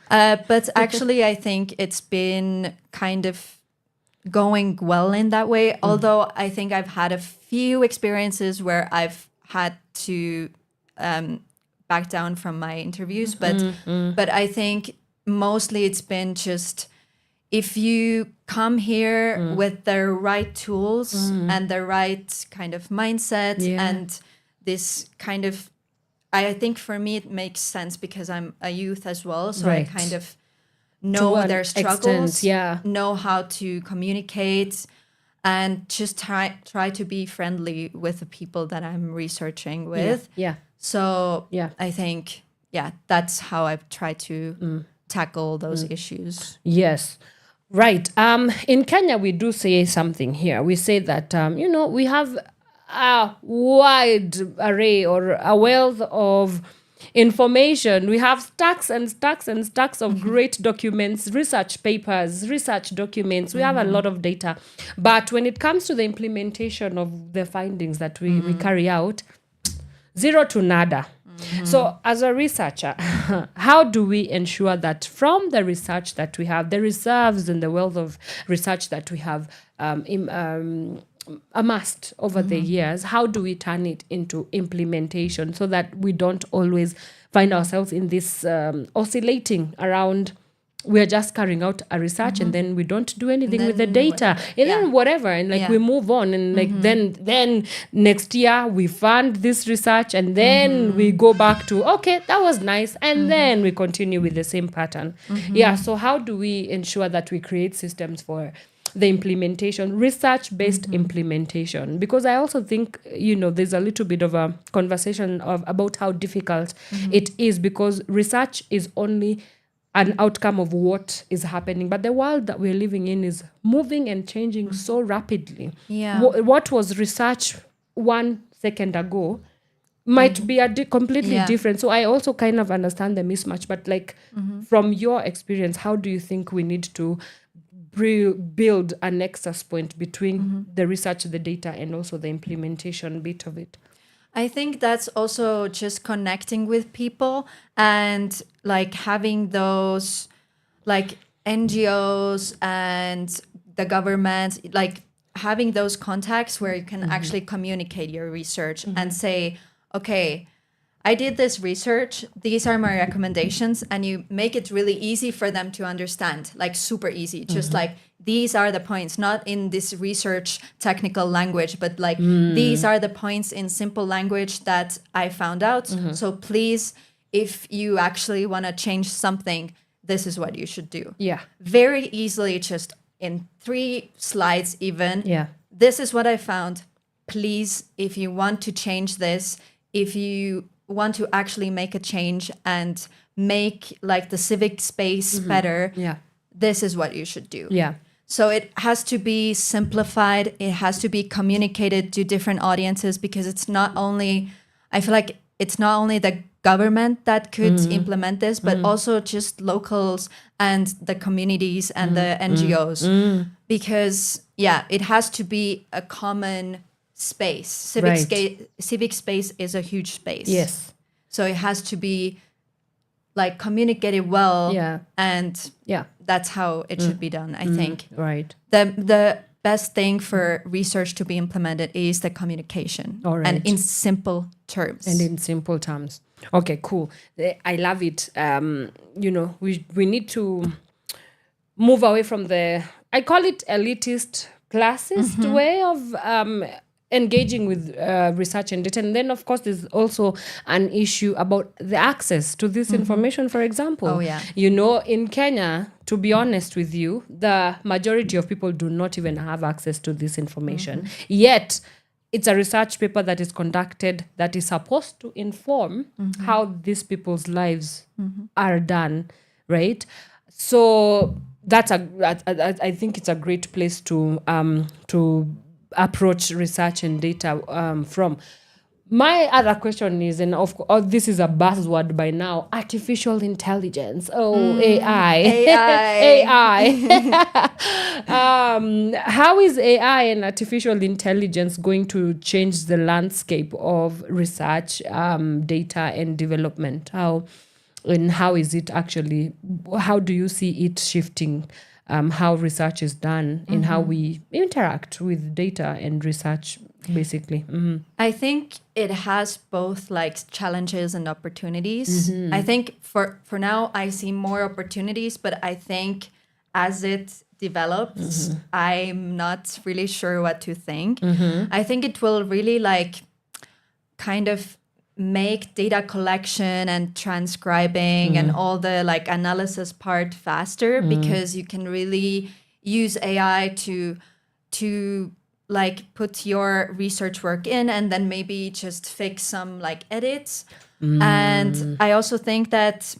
But actually, I think it's been kind of going well in that way. Although I think I've had a few experiences where I've had to back down from my interviews, but I think mostly it's been just, if you come here with the right tools and the right kind of mindset and this kind of, I think for me it makes sense because I'm a youth as well, so I kind of know their struggles, know how to communicate, and just try to be friendly with the people that I'm researching with. Yeah. So Yeah. I think, that's how I've tried to tackle those issues. Yes. Right. In Kenya, we do say something here. We say that, we have a wide array or a wealth of information. We have stacks and stacks and stacks of great documents, research papers, research documents. We have a lot of data. But when it comes to the implementation of the findings that we carry out, zero to nada. So as a researcher, how do we ensure that from the research that we have, the reserves and the wealth of research that we have amassed over the years, how do we turn it into implementation so that we don't always find ourselves in this oscillating around? We're just carrying out a research and then we don't do anything with the data and then whatever, and we move on, and then next year we fund this research and then we go back to, okay, that was nice, and then we continue with the same pattern. So how do we ensure that we create systems for the implementation, research-based implementation? Because I also think, there's a little bit of a conversation about how difficult it is, because research is only an outcome of what is happening. But the world that we're living in is moving and changing so rapidly. Yeah. What was research 1 second ago might be completely different. So I also kind of understand the mismatch. But from your experience, how do you think we need to build a nexus point between the research, the data, and also the implementation bit of it? I think that's also just connecting with people and having those NGOs and the government, having those contacts where you can actually communicate your research and say, okay, I did this research, these are my recommendations, and you make it really easy for them to understand, super easy, just these are the points, not in this research technical language, but these are the points in simple language that I found out. So please, if you actually want to change something, this is what you should do. Yeah. Very easily, just in 3 slides even. Yeah. This is what I found. Please, if you want to change this, if you want to actually make a change and make the civic space better, this is what you should do. Yeah. So it has to be simplified. It has to be communicated to different audiences, because I feel like it's not only the government that could implement this, but also just locals and the communities and the NGOs. Because, it has to be a common space. Civic space is a huge space. Yes. So it has to be communicated well. Yeah. And that's how it should be done, I think. Right. The best thing for research to be implemented is the communication. All right. And in simple terms. Okay, cool. I love it. We need to move away from I call it elitist, classist way of engaging with research and data. And then, of course, there's also an issue about the access to this information, for example. Oh, yeah. In Kenya, to be honest with you, the majority of people do not even have access to this information. Yet, it's a research paper that is conducted that is supposed to inform how these people's lives are done, right? So I think it's a great place to approach research and data from. My other question is, and of course, this is a buzzword by now, artificial intelligence. AI. AI. How is AI and artificial intelligence going to change the landscape of research, data, and development? How is it actually, how do you see it shifting how research is done and how we interact with data and research, basically? I think it has both challenges and opportunities. I think for now I see more opportunities, but I think as it develops, I'm not really sure what to think. I think it will really kind of make data collection and transcribing and all the analysis part faster, because you can really use AI to to like put your research work in and then maybe just fix some like edits. And I also think that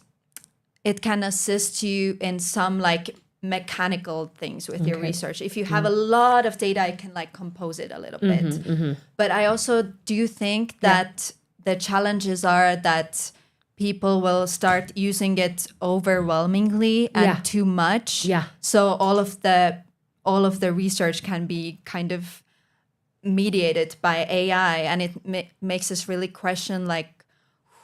it can assist you in some like mechanical things with your research. If you have a lot of data, it can like compose it a little bit. But I also do think that the challenges are that people will start using it overwhelmingly and too much. Yeah. So all of the research can be kind of mediated by AI, and it makes us really question like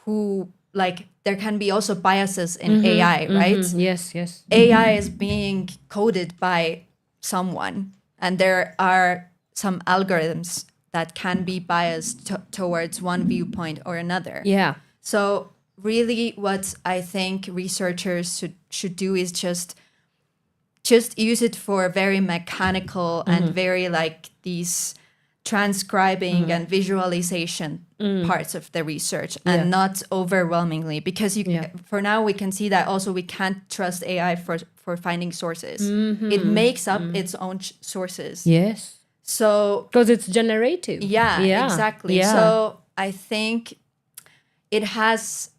who, like there can be also biases in AI, right? Yes. AI is being coded by someone, and there are some algorithms that can be biased towards one viewpoint or another. Yeah. So really what I think researchers should do is just use it for very mechanical and very like these transcribing and visualization parts of the research, and not overwhelmingly, because for now we can see that also we can't trust AI for finding sources. It makes up its own sources. Yes. So Because it's generative. yeah, exactly. Yeah. So I think it has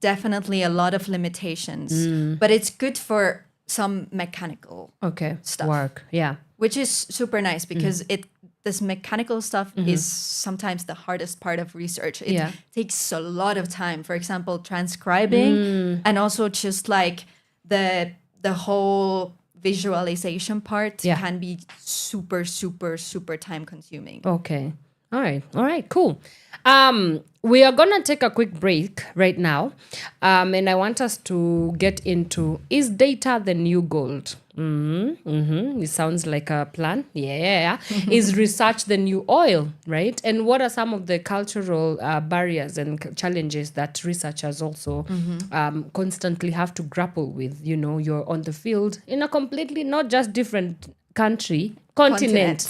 definitely a lot of limitations, but it's good for some mechanical stuff. Work. Yeah. Which is super nice because this mechanical stuff is sometimes the hardest part of research. It takes a lot of time. For example, transcribing and also just like the whole visualization part can be super, super, super time consuming. Okay. All right, cool. We are gonna take a quick break right now, and I want us to get into, is data the new gold? It sounds like a plan. Yeah. Is research the new oil, right? And what are some of the cultural barriers and challenges that researchers also constantly have to grapple with? You know, you're on the field in a completely, not just different continent.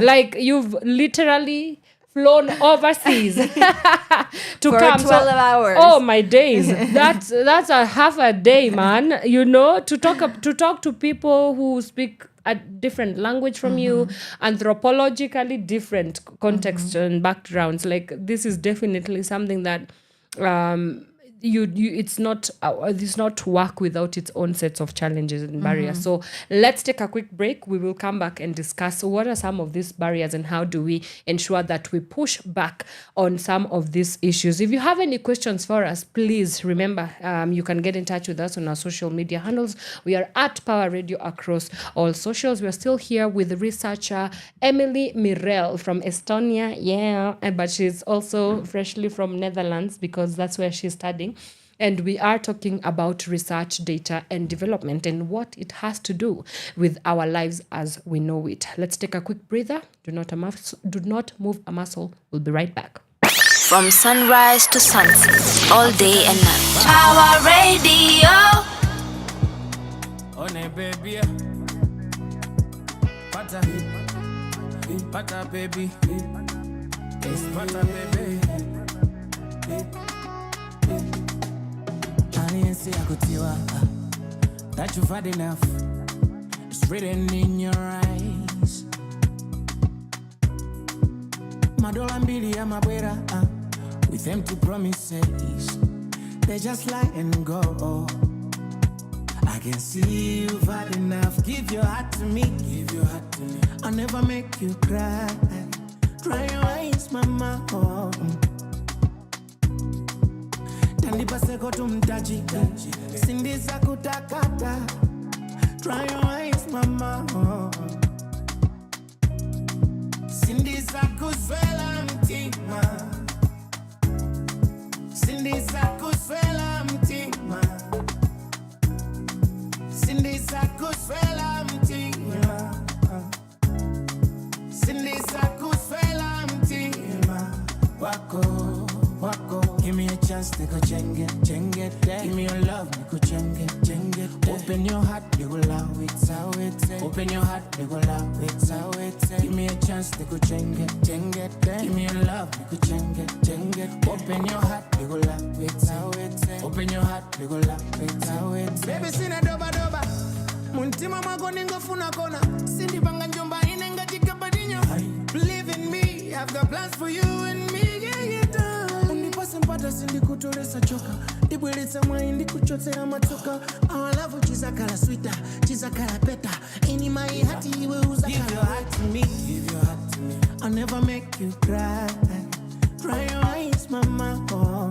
Like you've literally flown overseas to for come 12 hours. Oh my days! That's a half a day, man. You know, to talk to people who speak a different language from you, anthropologically different contexts and backgrounds. Like this is definitely something that it's not work without its own sets of challenges and barriers. So let's take a quick break. We will come back and discuss what are some of these barriers and how do we ensure that we push back on some of these issues. If you have any questions for us, please remember you can get in touch with us on our social media handles. We are at Power Radio across all socials. We're still here with researcher Emily Mirelle from Estonia, but she's also freshly from Netherlands because that's where she's studying. And we are talking about research, data, and development and what it has to do with our lives as we know it. Let's take a quick breather. Do not move a muscle. We'll be right back. From sunrise to sunset, all day and night. Power Radio. On baby, pata baby, it's pata baby. That you've had enough. It's written in your eyes. Madola mbili ya mabwera with empty promises. They just lie and go. I can see you've had enough. Give your heart to me. Give your heart to me. I'll never make you cry. Dry your eyes, mama. Nipaseko tumtaji sindiza kutakata. Try your eyes, mama. Sindiza kuswela mtima. Sindiza kuswela mtima. Sindiza kuswela mtima. Sindiza kuswela mtima. Wako. Give me a chance to go chenge that. Give me your love, go chenge that. Open your heart, you will allow it, how it. Open your heart, you will allow it, how it. Give me a chance to go chenge that. Give me your love, go chenge that. Open your heart, you will allow it, how it. Open your heart, you will allow it, how it. Baby, sina doba. Muntima mwago ningofuna kona. Sindi banga njomba inenga jikaba last for you and me, yeah, yeah, done. Unipasa mpata sindi kutoresa choka. Dibweleza mwaindi kuchotea matoka. Our love chizakala sweeter, chizakala better. In my heart you will use. Give your heart to me, give your heart to me. I'll never make you cry. Dry your eyes, mama. Oh.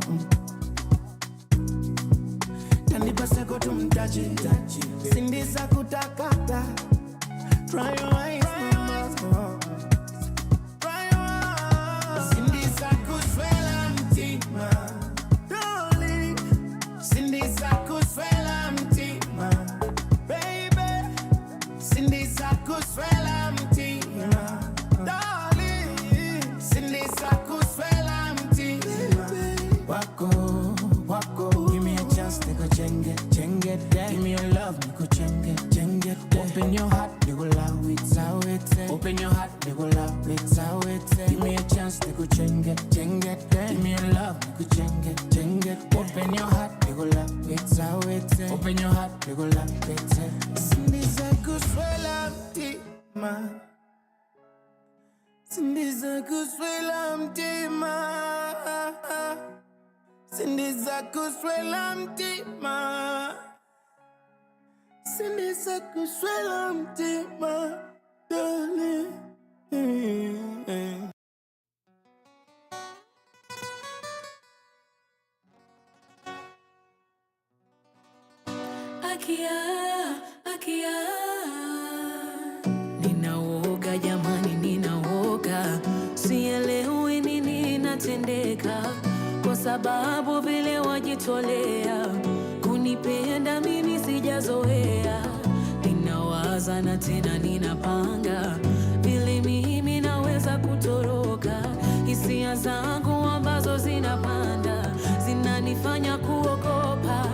Tanipasa go to mtaji, sindi za kutakata. Dry your eyes, mama. Oh. Dry your eyes. Sindi za kuswela mtima. Darling. Sindi za kuswela mtima. Baby. Sindi za kuswela mtima. Darling. Sindi za kuswela mtima. Wako, wako. Give me a chance, nigga, jenge, jenge, that. Give me your love, nigga, jenge, jenge, that. Open your heart, nigga, love, it's how it's. Open your heart, nigga, love, it's how it's. Give me a chance, nigga, jenge, jenge, that. Give me your love, nigga, jenge, jenge, that. Open your heart, nigga, love, it's how it's. Open your heart, nigga, love, it's. Sindiza kuswela mtima. Sindiza kuswela mtima. Sindiza kuswela mtima. Sindiza kuswela mtima. Darling. Akia, akia. Ninaoga jamani, ninaoga. Sielewi nini inatendeka, kwa sababu vile wajitolea kunipenda mimi sijazoea. Ninawaza na tena ninapanga vile mimi naweza kutoroka. Hisia zangu ambazo zinapanda zinanifanya kuogopa.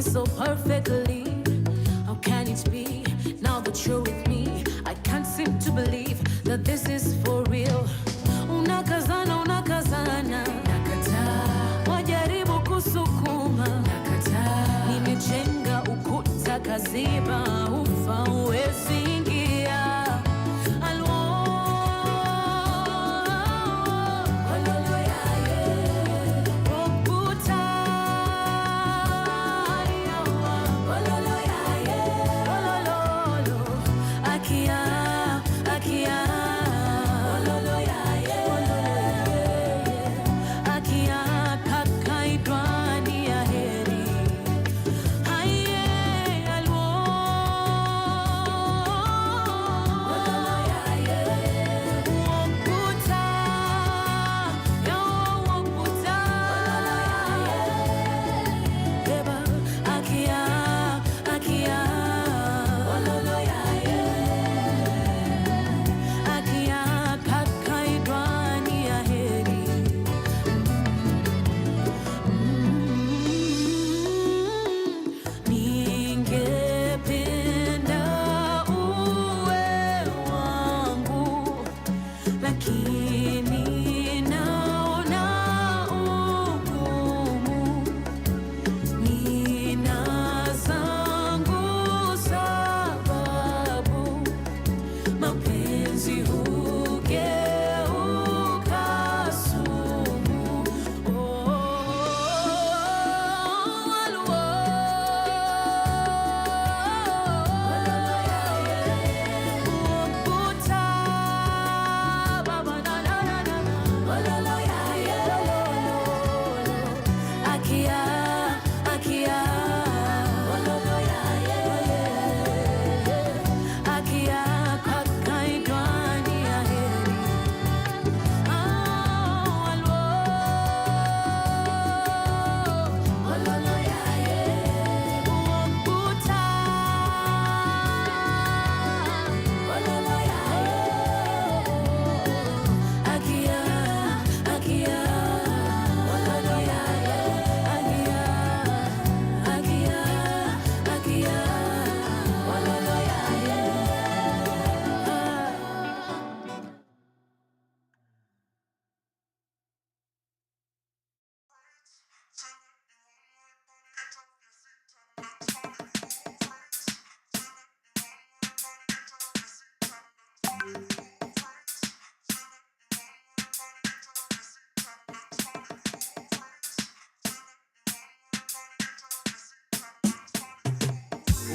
So perfectly, how can it be? Now that you're with me, I can't seem to believe that this is for real. Unakazana, unakazana, nakataa. Wajaribu kusukuma, nakataa. Nimejenga ukuta kaziba, ufa uwezi ingia.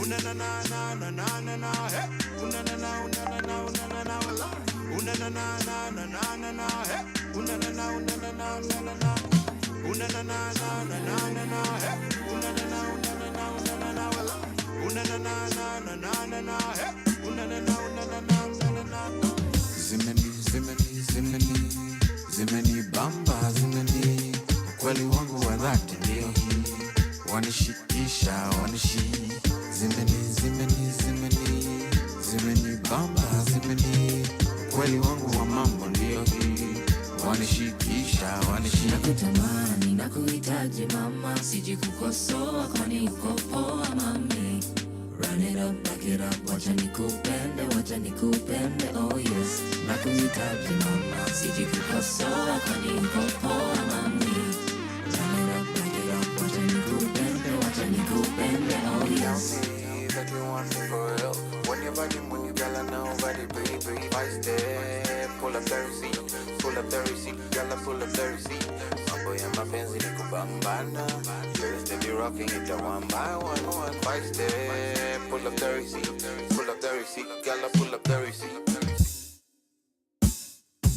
una na na na na na na na, hey, una na na na na na na, una na na na na na na, hey, una na na na na na na, una na na na na na, hey, una na na na na na, una na na na na, hey, una na na na. Zimeni, zimeni, zimeni, zimeni bamba, zimeni, ukweli wangu wa dhati ndio hii, wanishikisha, zimeni, zimeni, zimeni, zimeni bamba, zimeni, ukweli wangu wa mambo ndio hii, wanishikisha, nakutamani, nakuhitaji mama, siji kukosoa kwani uko poa mami. Run it up, back it up, wacha nikupende, oh yes. Nakuhitaji mama, siji kukosoa kwani uko poa mami. Run it up, back it up, wacha nikupende, oh yes. That you want me for real. When your body move, you girl, I know body breathe. I step, pull up the receipt, girl, I pull up the receipt. My boy and my fancy, they go bambana. Girl, steady rocking it one by one. I step, pull up the receipt, girl, I pull up the receipt.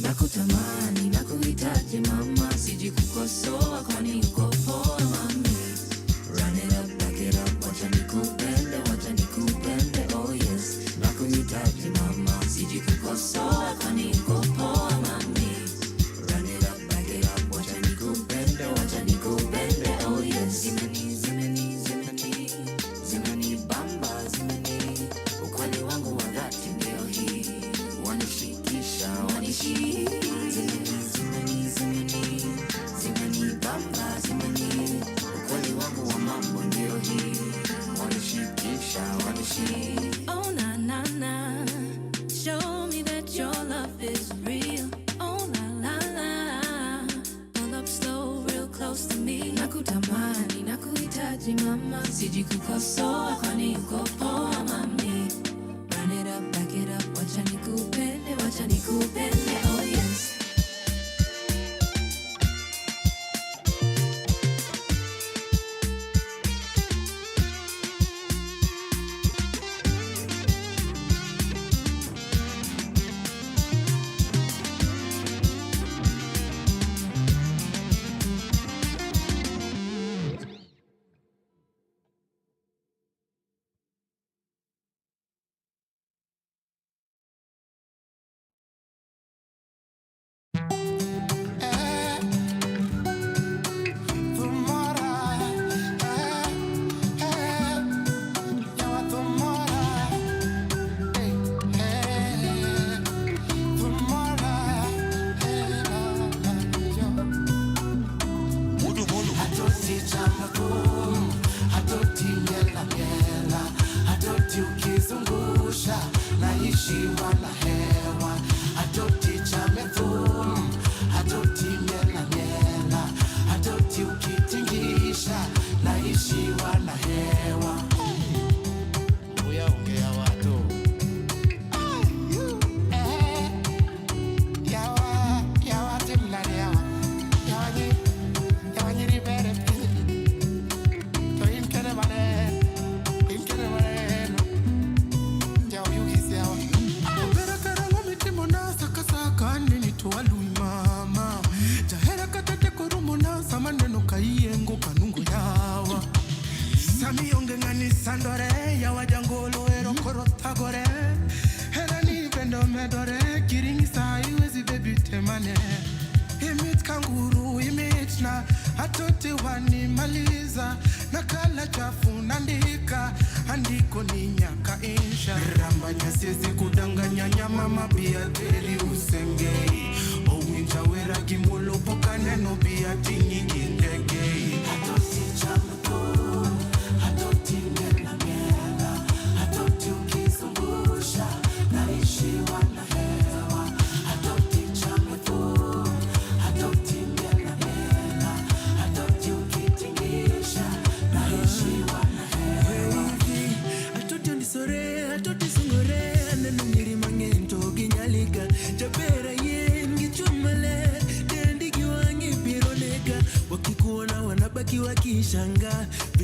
Nakutamani, nakuhitaji mama, siji kukosoa kwani uko poa mami. Run it up, back it up, wacha nikupende, oh yes. Nakuhitaji mama, siji kukosoa kwani uko poa mami. Run it up, back it up, wacha nikupende, oh yes. Zimeni, zimeni, zimeni, zimeni bamba, zimeni, ukweli wangu wa dhati ndio hii, wanishikisha, zimeni, zimeni bamba, zimeni, ukweli wangu wa mambo ndio hii, wanishikisha. Oh na na na, show me that your love is real. Oh la la la, pull up slow, real close to me. Nakutamani, nakuhitaji mama, siji kukosoa kwani uko poa mami. Run it up, back it up, wacha nikupende, oh yes.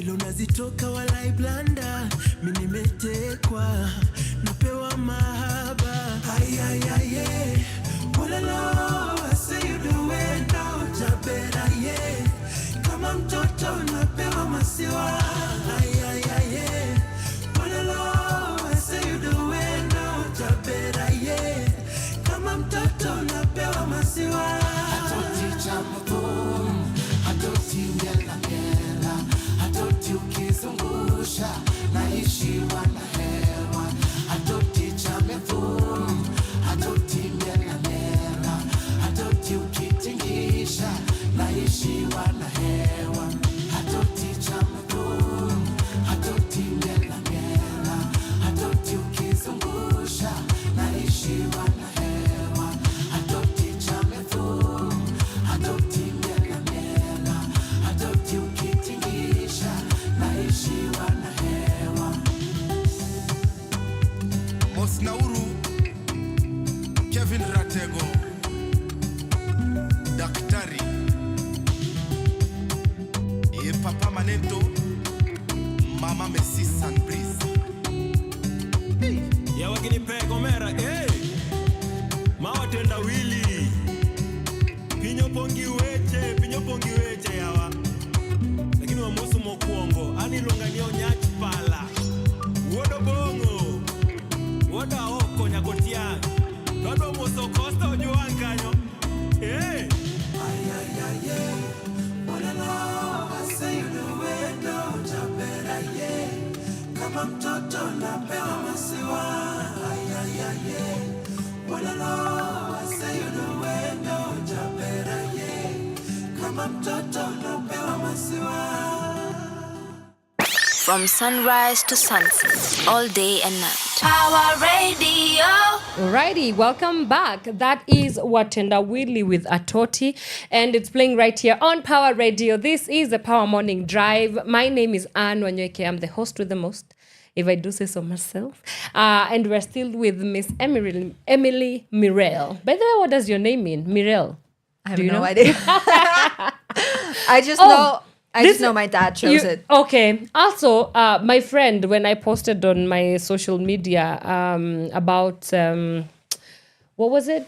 vile unazitoka walai blanda, mimi nimetekwa, napewa mahaba. Ayayaye, walalo, I say you do it now, jabera ye. Kama mtoto napewa masiwa. Ayayaye, walalo, I say you do it now, jabera ye. Kama mtoto napewa masiwa. Atoti chamutum, atoti ngela ngela, atoti ukizungusha, naishi wana hewa. Atoti chamutum, atoti ngela ngela, atoti ukitingisha, naishi wana hewa. Atoti chamutum, atoti ngela ngela, atoti ukizungusha, naishi wana hewa. Atoti chamutum, atoti ngela ngela, atoti ukitingisha, naishi wana hewa. Osnauru, Kevin Ratego, Daktari, Papa Manento, Mama Messi Sunbreeze. Ya wakini pego mera, mawatenda wili. Pinyo pongi weche yawa. Lakini wa musu mokuongo, ani longanio nyachi pala. Wodo bongo, woda oko nyakotia. Todo muso kosta ojuan kanyo. Ayayaye, walalo, I say you do it now, jabera ye. Kama mtoto napewa masiwa. Ayayaye, walalo, I say you do it now, jabera ye. Kama mtoto napewa masiwa. From sunrise to sunset, all day and night. Power Radio. Alrighty, welcome back. That is Watenda Willy with Atoti, and it's playing right here on Power Radio. This is the Power Morning Drive. My name is Wanyoike. I'm the host with the most, if I do say so myself. And we're still with Miss Emily Mirelle. By the way, what does your name mean? Mirelle? I have Do you no know? idea. I just know my dad chose it. Okay. Also, my friend, when I posted on my social media about what was it?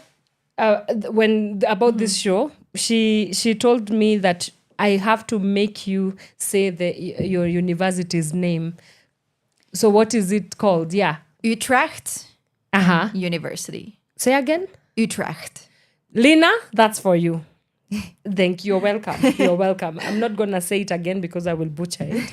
About this show, she told me that I have to make you say your university's name. So what is it called? Yeah. Utrecht Uh-huh. University. Say again? Utrecht. Lina, that's for you. Thank you. You're welcome. You're welcome. I'm not going to say it again because I will butcher it.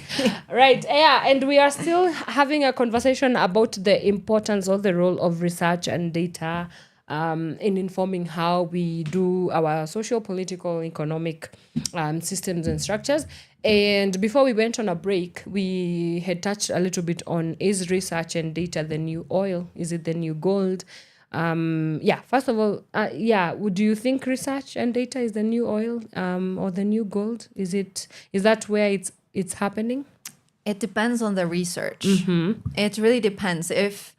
Right. Yeah. And we are still having a conversation about the importance or the role of research and data in informing how we do our social, political, economic systems and structures. And before we went on a break, we had touched a little bit on, is research and data the new oil? Is it the new gold? First of all, do you think research and data is the new oil or the new gold? Is that where it's happening? It depends on the research. It really depends. If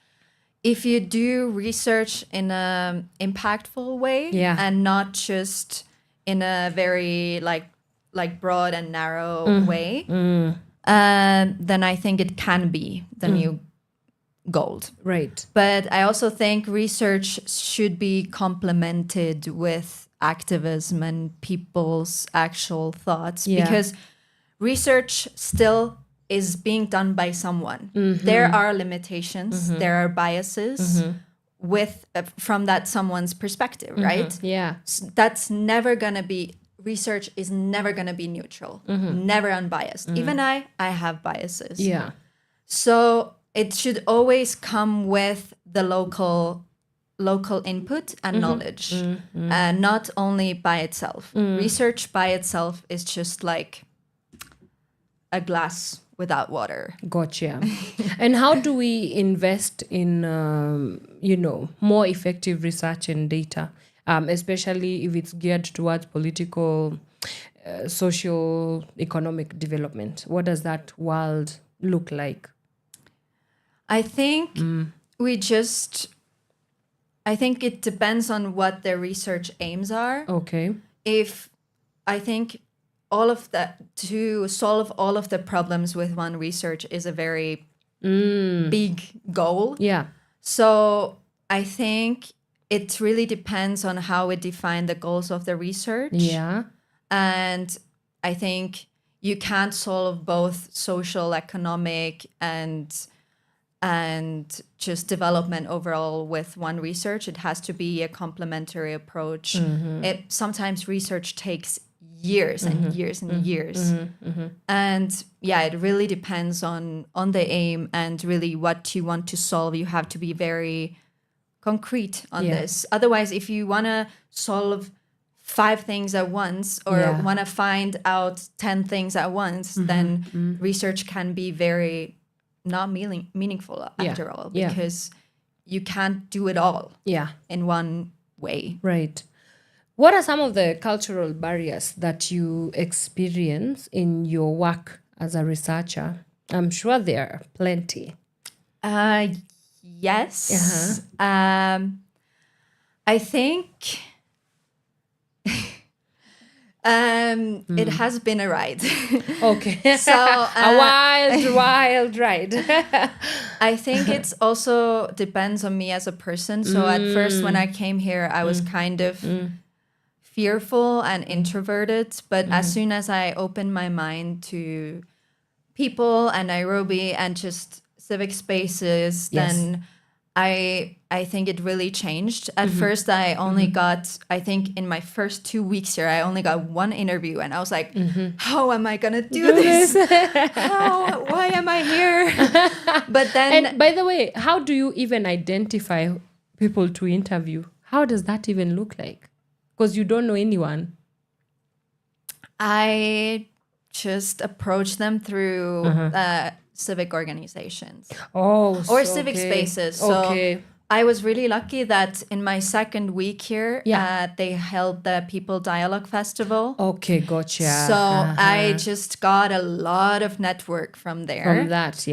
you do research in a impactful way and not just in a very like broad and narrow way, then I think it can be the new gold. Right. But I also think research should be complemented with activism and people's actual thoughts because research still is being done by someone. There are limitations, there are biases with from that someone's perspective, right? Yeah. That's never going to be, research is never going to be neutral, never unbiased. Even I have biases. Yeah. So it should always come with the local input and knowledge, not only by itself. Research by itself is just like a glass without water. Gotcha. And how do we invest in, more effective research and data, especially if it's geared towards political, social, economic development? What does that world look like? I think I think it depends on what the research aims are. Okay. I think all of that, to solve all of the problems with one research is a very big goal. Yeah. So I think it really depends on how we define the goals of the research. Yeah. And I think you can't solve both social, economic, and just development overall with one research. It has to be a complementary approach. It sometimes research takes years and years and years. And yeah, it really depends on the aim and really what you want to solve. You have to be very concrete on this. Otherwise, if you want to solve 5 things at once or want to find out 10 things at once, then research can be very not meaningful after all, because you can't do it all in one way. Right. What are some of the cultural barriers that you experience in your work as a researcher? I'm sure there are plenty. Yes. I think it has been a ride. Okay. So a wild ride. I think it's also depends on me as a person. So at first when I came here, I was kind of fearful and introverted. But as soon as I opened my mind to people and Nairobi and just civic spaces, then I think it really changed. At first, I only got, I think in my first 2 weeks here, I only got 1 interview. And I was like, how am I going to do this? Why am I here? But then... And by the way, how do you even identify people to interview? How does that even look like? Because you don't know anyone. I just approach them through civic organizations. Or civic spaces. So I was really lucky that in my second week here, they held the People Dialogue Festival. Okay, gotcha. So I just got a lot of network from there. From that,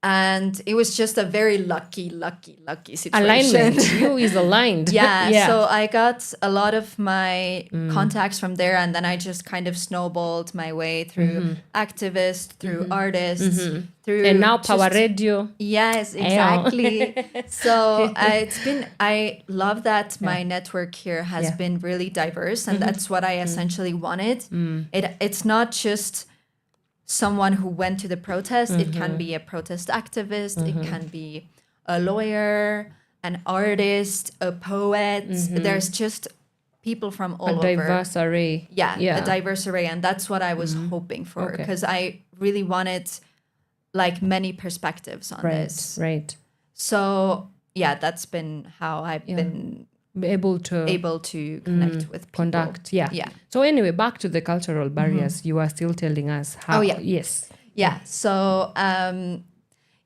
And it was just a very lucky situation. Alignment. You is aligned. Yeah. So I got a lot of my contacts from there, and then I just kind of snowballed my way through activists, through artists, through... And now Power Radio. Yes, exactly. So I love that my network here has been really diverse, and that's what I essentially wanted. It's not just someone who went to the protest. It can be a protest activist. It can be a lawyer, an artist, a poet. There's just people from all over. A diverse array. Yeah, a diverse array. And that's what I was hoping for, because I really wanted like many perspectives on this. Right. So yeah, that's been how I've been able to connect with people. Conduct. Yeah. So anyway, back to the cultural barriers. You are still telling us how. Oh, yeah. Yes. Yeah. So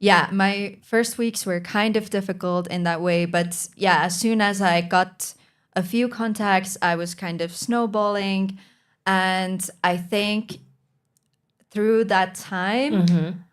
my first weeks were kind of difficult in that way, but as soon as I got a few contacts, I was kind of snowballing, and I think through that time,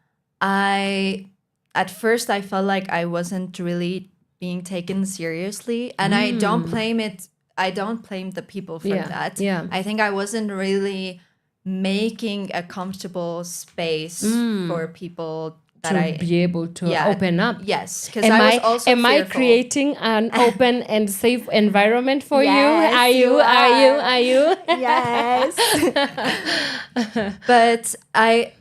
at first I felt like I wasn't really being taken seriously, and I don't blame the people for that. I think I wasn't really making a comfortable space for people that be able to open up. Yes, because I was also am I fearful. creating an open and safe environment for Yes, you? Are you? Yes. But I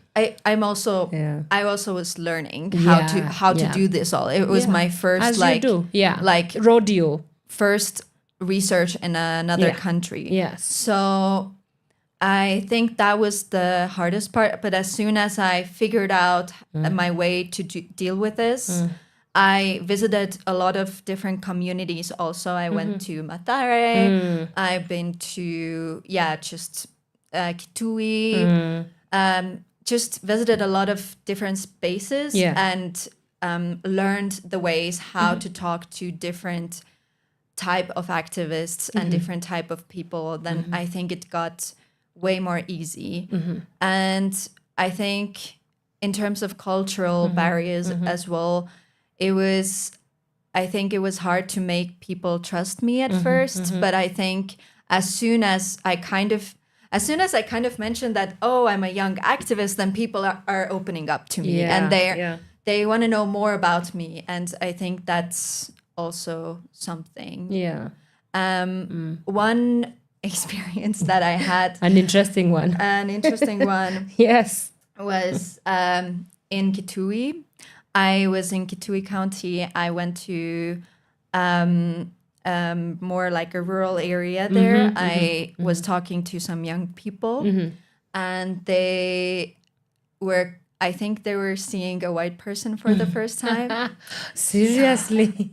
also was learning how to do this all. It was my first like rodeo, first research in another country. Yes. So I think that was the hardest part. But as soon as I figured out my way to deal with this, I visited a lot of different communities. Also, I went to Mathare. I've been to Kitui. Just visited a lot of different spaces and learned the ways how to talk to different type of activists and different type of people. Then I think it got way more easy. And I think in terms of cultural barriers as well, I think it was hard to make people trust me at first, but I think as soon as I kind of as soon as I kind of mentioned that, oh, I'm a young activist, then people are opening up to me, Yeah, and yeah. they want to know more about me, and I think that's also something. Yeah. One experience that I had, An interesting one. an interesting one, Yes. was in Kitui. I was in Kitui County. I went to more like a rural area there. I was talking to some young people, and I think they were seeing a white person for the first time. Seriously.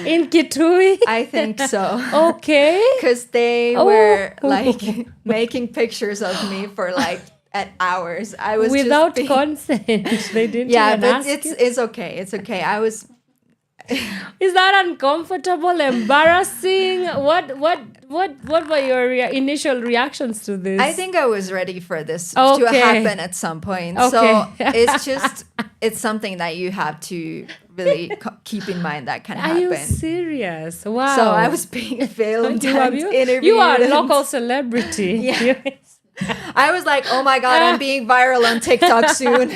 In Kitui? I think so. Okay. Because they were like making pictures of me for like at hours. I was Without just consent. They didn't yeah, even but ask you? it's okay. It's okay. I was Is that uncomfortable, embarrassing? What were your initial reactions to this? I think I was ready for this to Okay. happen at some point. Okay. So it's something that you have to really keep in mind that can Are happen. you serious? Wow. So I was being filmed and interviewed. You are a and local celebrity. Yeah. I was like, oh my God, I'm being viral on TikTok soon.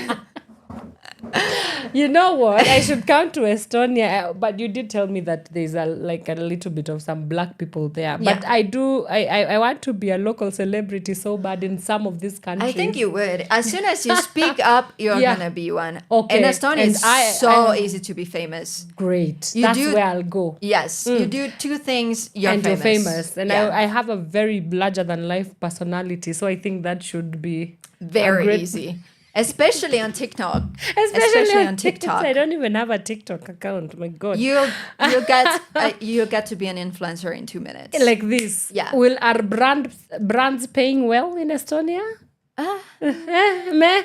You know what? I should come to Estonia, but you did tell me that there's a little bit of some black people there. But Yeah. I want to be a local celebrity so bad in some of these countries. I think you would. As soon as you speak up, you're Yeah. gonna be one. Okay. In Estonia, And it's I- easy to be famous. Great. You That's do- where I'll go. Yes, you do two things, you're And famous. you're famous. And Yeah. I have a very larger than life personality. So I think that should be Very great- easy. Especially on TikTok. Especially on TikTok. I don't even have a TikTok account. My God. You'll get to be an influencer in 2 minutes. Like this. Yeah. Will our brands paying well in Estonia? Meh.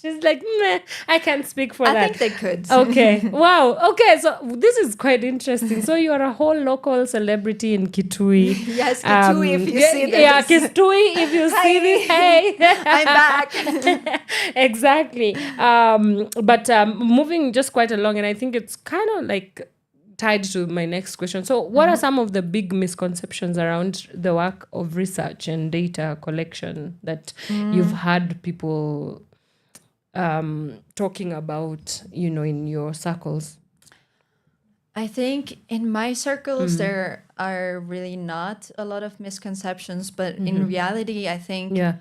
She's like, meh. I can't speak for I that. think they could. Okay. Wow. Okay. So this is quite interesting. So you are a whole local celebrity in Kitui. Yes, Kitui, if you see this. Yeah, Kitui, if you see this. Hey. I'm back. Exactly. But moving just quite along, and I think it's kind of like tied to my next question. So what are some of the big misconceptions around the work of research and data collection that you've had people talking about, in your circles? I think in my circles, there are really not a lot of misconceptions, but in reality, I think Yeah.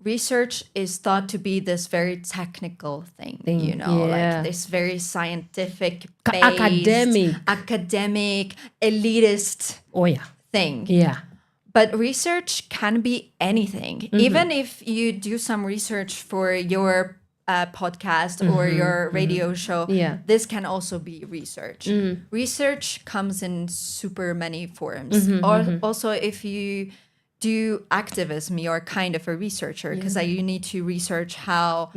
research is thought to be this very technical thing, Yeah. like this very scientific, academic, elitist Oh, yeah. thing. Yeah. But research can be anything. Even if you do some research for your podcast or your radio show, Yeah. this can also be research. Research comes in super many forms. Also, if you do activism, you're kind of a researcher because you need to research how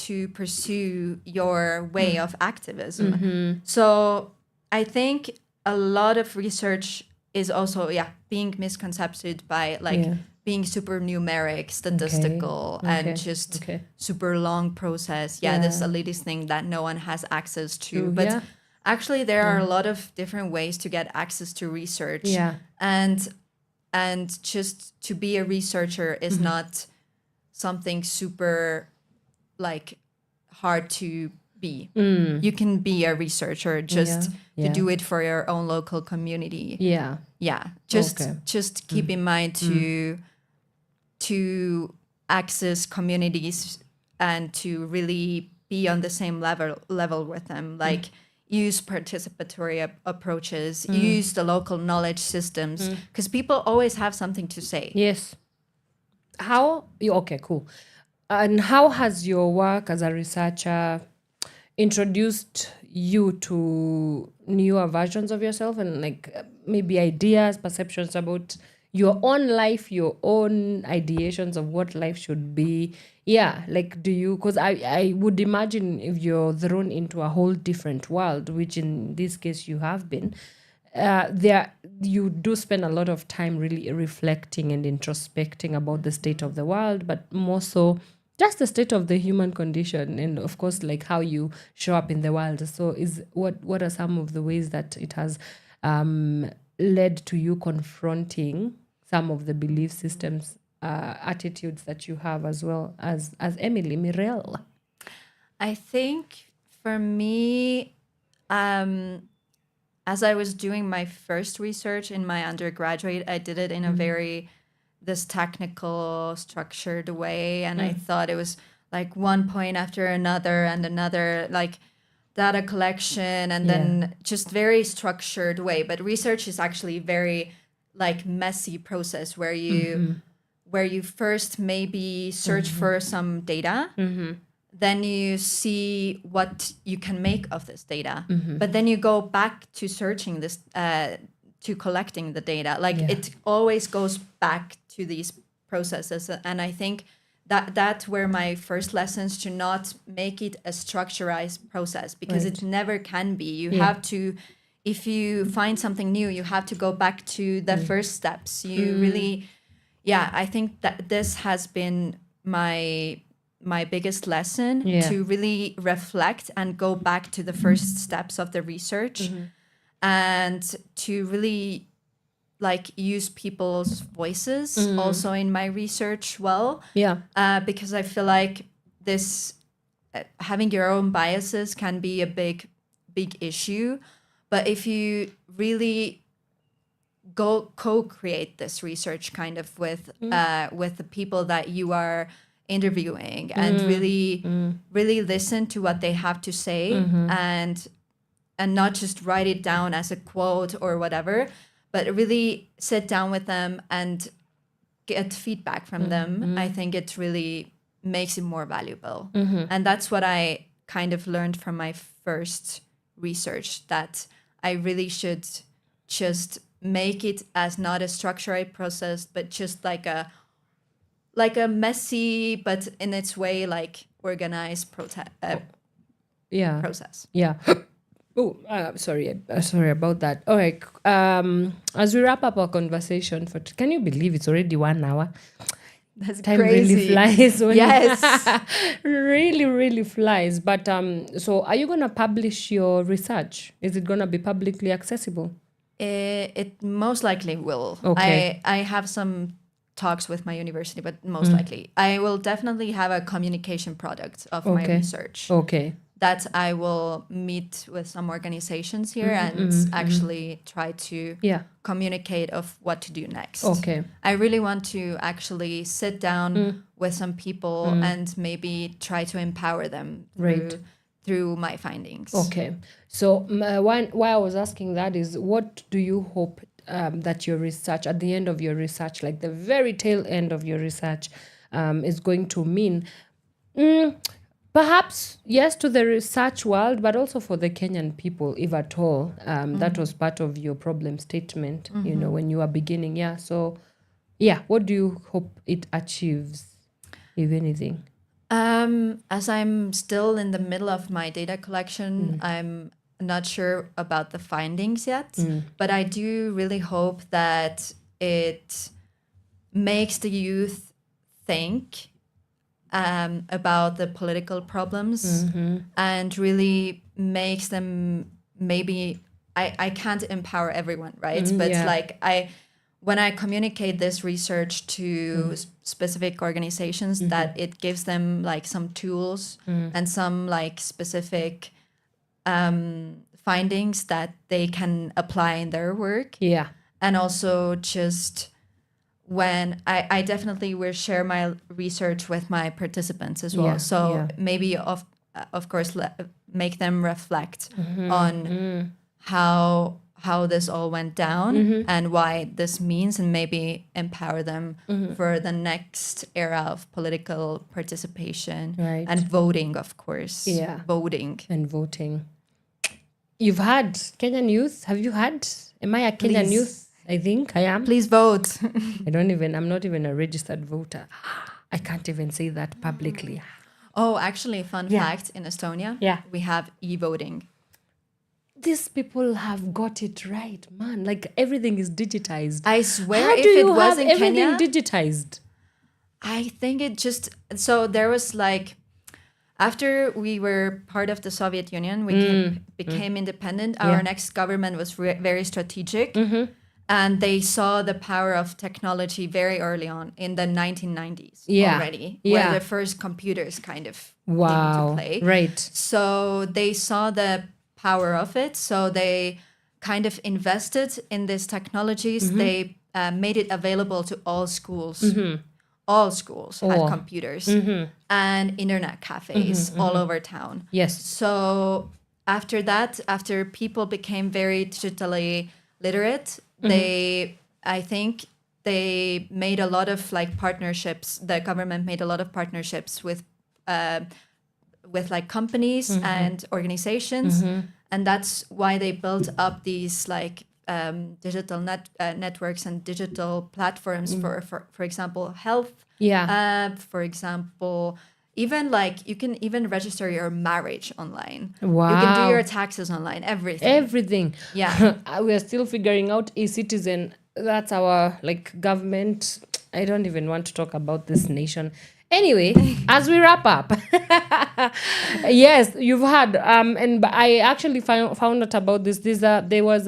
to pursue your way of activism. So I think a lot of research is also being misconcepted by being super numeric, statistical, and just super long process. This elitist thing that no one has access to. But actually, there are a lot of different ways to get access to research. And just to be a researcher is not something super like hard to be. You can be a researcher just to do it for your own local community. Just keep in mind to access communities and to really be on the same level with them. Like use participatory approaches, use the local knowledge systems, because people always have something to say. Yes. Okay, cool. And how has your work as a researcher introduced you to newer versions of yourself and maybe ideas, perceptions about your own life, your own ideations of what life should be? Do you, because I would imagine if you're thrown into a whole different world, which in this case you have been, you do spend a lot of time really reflecting and introspecting about the state of the world, but more so just the state of the human condition, and of course how you show up in the world. So what are some of the ways that it has led to you confronting some of the belief systems, attitudes that you have as well as Emily, Mirelle? I think for me, as I was doing my first research in my undergraduate, I did it in a very this technical, structured way, and I thought it was like one point after another and another, like data collection, and then just very structured way. But research is actually very like messy process where you first maybe search for some data. Then you see what you can make of this data. But then you go back to searching this, to collecting the data. Like it always goes back to these processes. And I think that's where my first lessons to not make it a structurized process, because it never can be. You have to, if you find something new, you have to go back to the first steps. You really, I think that this has been my biggest lesson, to really reflect and go back to the first steps of the research, and to really like use people's voices also in my research because I feel like this having your own biases can be a big issue, but if you really go co-create this research kind of with the people that you are interviewing and really listen to what they have to say, and not just write it down as a quote or whatever, but really sit down with them and get feedback from them. I think it really makes it more valuable. And that's what I kind of learned from my first research, that I really should just make it as not a structured process, but just like a messy, but in its way, like organized process. Yeah. Oh, sorry about that. All right. As we wrap up our conversation can you believe it's already 1 hour? That's Time crazy. really flies. Yes. Really, really flies. But so are you going to publish your research? Is it going to be publicly accessible? It most likely will. Okay. I have some talks with my university, but most likely I will definitely have a communication product of my research. Okay. That I will meet with some organizations here and actually try to communicate of what to do next. Okay. I really want to actually sit down with some people and maybe try to empower them through my findings. Okay. So why I was asking that is, what do you hope that your research, at the end of your research, like the very tail end of your research, is going to mean? Perhaps, yes, to the research world, but also for the Kenyan people, if at all. That was part of your problem statement, when you were beginning. Yeah. So, what do you hope it achieves, if anything? As I'm still in the middle of my data collection, I'm not sure about the findings yet, but I do really hope that it makes the youth think about the political problems and really makes them, maybe I can't empower everyone, right? But like when I communicate this research to specific organizations, that it gives them like some tools and some like specific findings that they can apply in their work. Yeah. And also just when I definitely will share my research with my participants as well. So maybe of course make them reflect on how this all went down and why this means, and maybe empower them for the next era of political participation and voting, of course. Yeah. Voting. And voting. You've had Kenyan youth. Have you had? Am I a Kenyan youth? I think I am. Please vote. I'm not even a registered voter. I can't even say that publicly. Oh, actually, fun fact, in Estonia, we have e-voting. These people have got it right, man. Like everything is digitized. I swear, How if do you it was have in everything Kenya, digitized? I think it just, so there was like, after we were part of the Soviet Union, we became independent. Our next government was very strategic. And they saw the power of technology very early on in the 1990s already, where the first computers kind of came into play. Right. So they saw the power of it. So they kind of invested in these technologies. They made it available to all schools. All schools had computers and internet cafes all over town. Yes. So after that, after people became very digitally literate, I think they made a lot of like partnerships. The government made a lot of partnerships with like companies and organizations, and that's why they built up these like digital networks and digital platforms for example, health. For example, even like you can even register your marriage online. Wow. You can do your taxes online. Everything. Yeah. We are still figuring out e-citizen. That's our like government. I don't even want to talk about this nation. Anyway, as we wrap up, yes, you've heard, and I actually found out about this. There was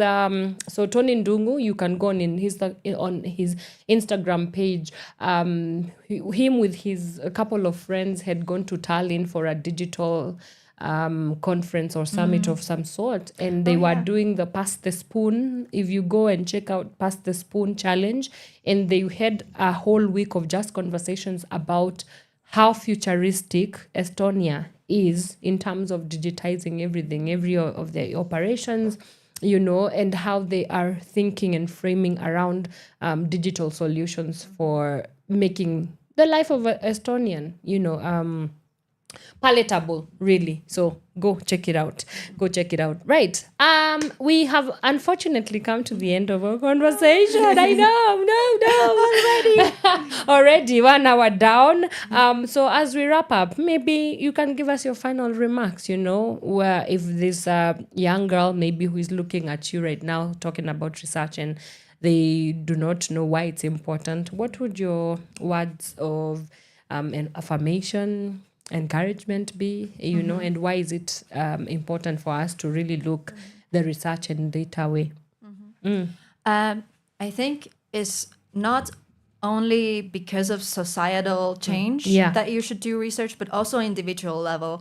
so Tony Ndungu. You can go on his Instagram page. Him with a couple of friends had gone to Tallinn for a digital conference or summit of some sort, and they were doing the Pass the Spoon. If you go and check out Pass the Spoon challenge, and they had a whole week of just conversations about how futuristic Estonia is in terms of digitizing everything, every of their operations, and how they are thinking and framing around digital solutions for making the life of an Estonian, palatable, really. So go check it out. Right. We have unfortunately come to the end of our conversation. I know. Already 1 hour down. So as we wrap up, maybe you can give us your final remarks, where if this young girl maybe who is looking at you right now talking about research and they do not know why it's important, what would your words of an affirmation, encouragement be, and why is it important for us to really look the research and data way? I think it's not only because of societal change that you should do research, but also individual level.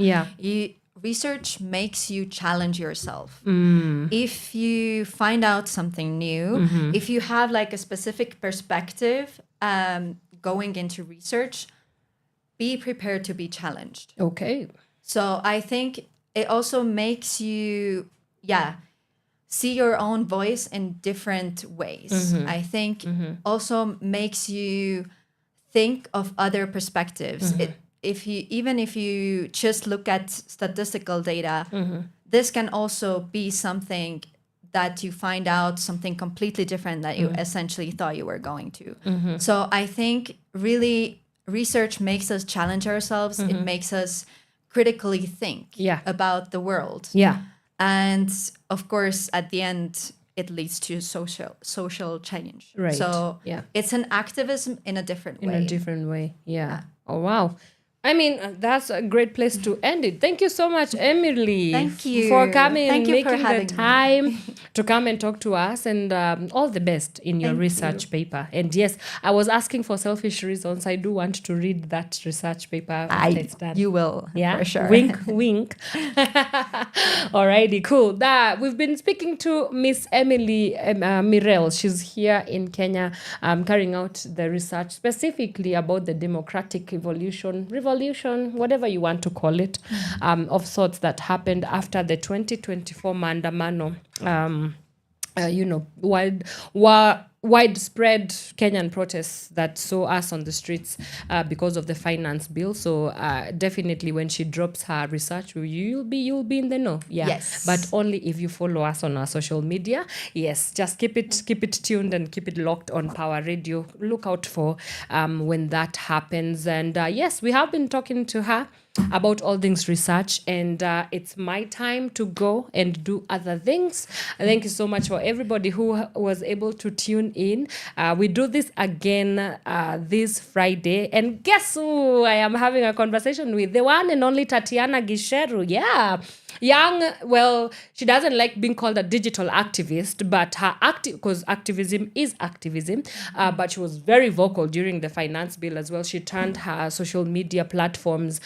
Research makes you challenge yourself. If you find out something new, if you have like a specific perspective going into research, be prepared to be challenged. Okay. So I think it also makes you, see your own voice in different ways. I think also makes you think of other perspectives. If you just look at statistical data, this can also be something that you find out something completely different that you essentially thought you were going to. So I think really research makes us challenge ourselves. It makes us critically think about the world. And of course, at the end, it leads to social change. Right. So it's an activism in a different way. Yeah. Oh, wow. I mean, that's a great place to end it. Thank you so much, Emily. Thank you for coming Thank and you for making the having time to come and talk to us. And all the best in your research paper. And yes, I was asking for selfish reasons. I do want to read that research paper after it's done. You will, for sure. Wink, wink. Alrighty, cool. We've been speaking to Miss Emily Mirelle. She's here in Kenya, carrying out the research specifically about the democratic revolution, whatever you want to call it, of sorts that happened after the 2024 maandamano, widespread Kenyan protests that saw us on the streets because of the finance bill. So definitely when she drops her research, you'll be in the know. Yes. But only if you follow us on our social media. Yes, just keep it tuned and keep it locked on Power Radio. Look out for when that happens. And yes, we have been talking to her about all things research, and it's my time to go and do other things. Thank you so much for everybody who was able to tune in. We do this again this Friday, and guess who I am having a conversation with? The one and only Tatiana Gisheru. young, well, she doesn't like being called a digital activist, but her because activism is activism, but she was very vocal during the finance bill as well. She turned her social media platforms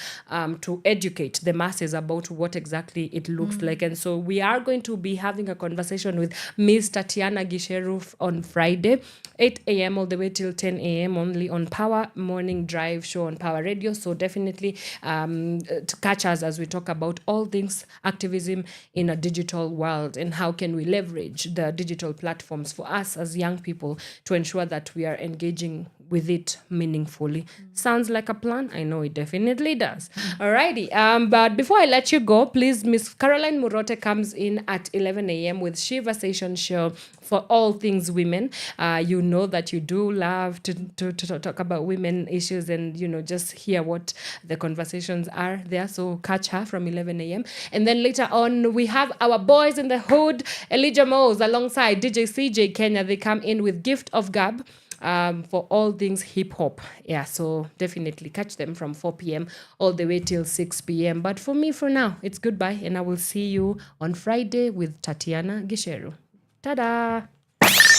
to educate the masses about what exactly it looks like. And so we are going to be having a conversation with Ms. Tatiana Gisheru on Friday, 8 a.m. all the way till 10 a.m. only on Pawa Morning Drive show on Power Radio. So definitely to catch us as we talk about all things activism in a digital world and how can we leverage the digital platforms for us as young people to ensure that we are engaging with it meaningfully. Sounds like a plan? I know it definitely does. Alrighty. But before I let you go, please, Miss Caroline Murote comes in at 11 a.m. with Shiva Station Show for all things women. You know that you do love to talk about women issues and, just hear what the conversations are there. So catch her from 11 a.m. And then later on, we have our boys in the hood, Elijah Mose, alongside DJ CJ Kenya. They come in with Gift of Gab. For all things hip hop. Yeah, so definitely catch them from 4 p.m. all the way till 6 p.m. But for me, for now, it's goodbye. And I will see you on Friday with Tatiana Gisheru. Ta-da!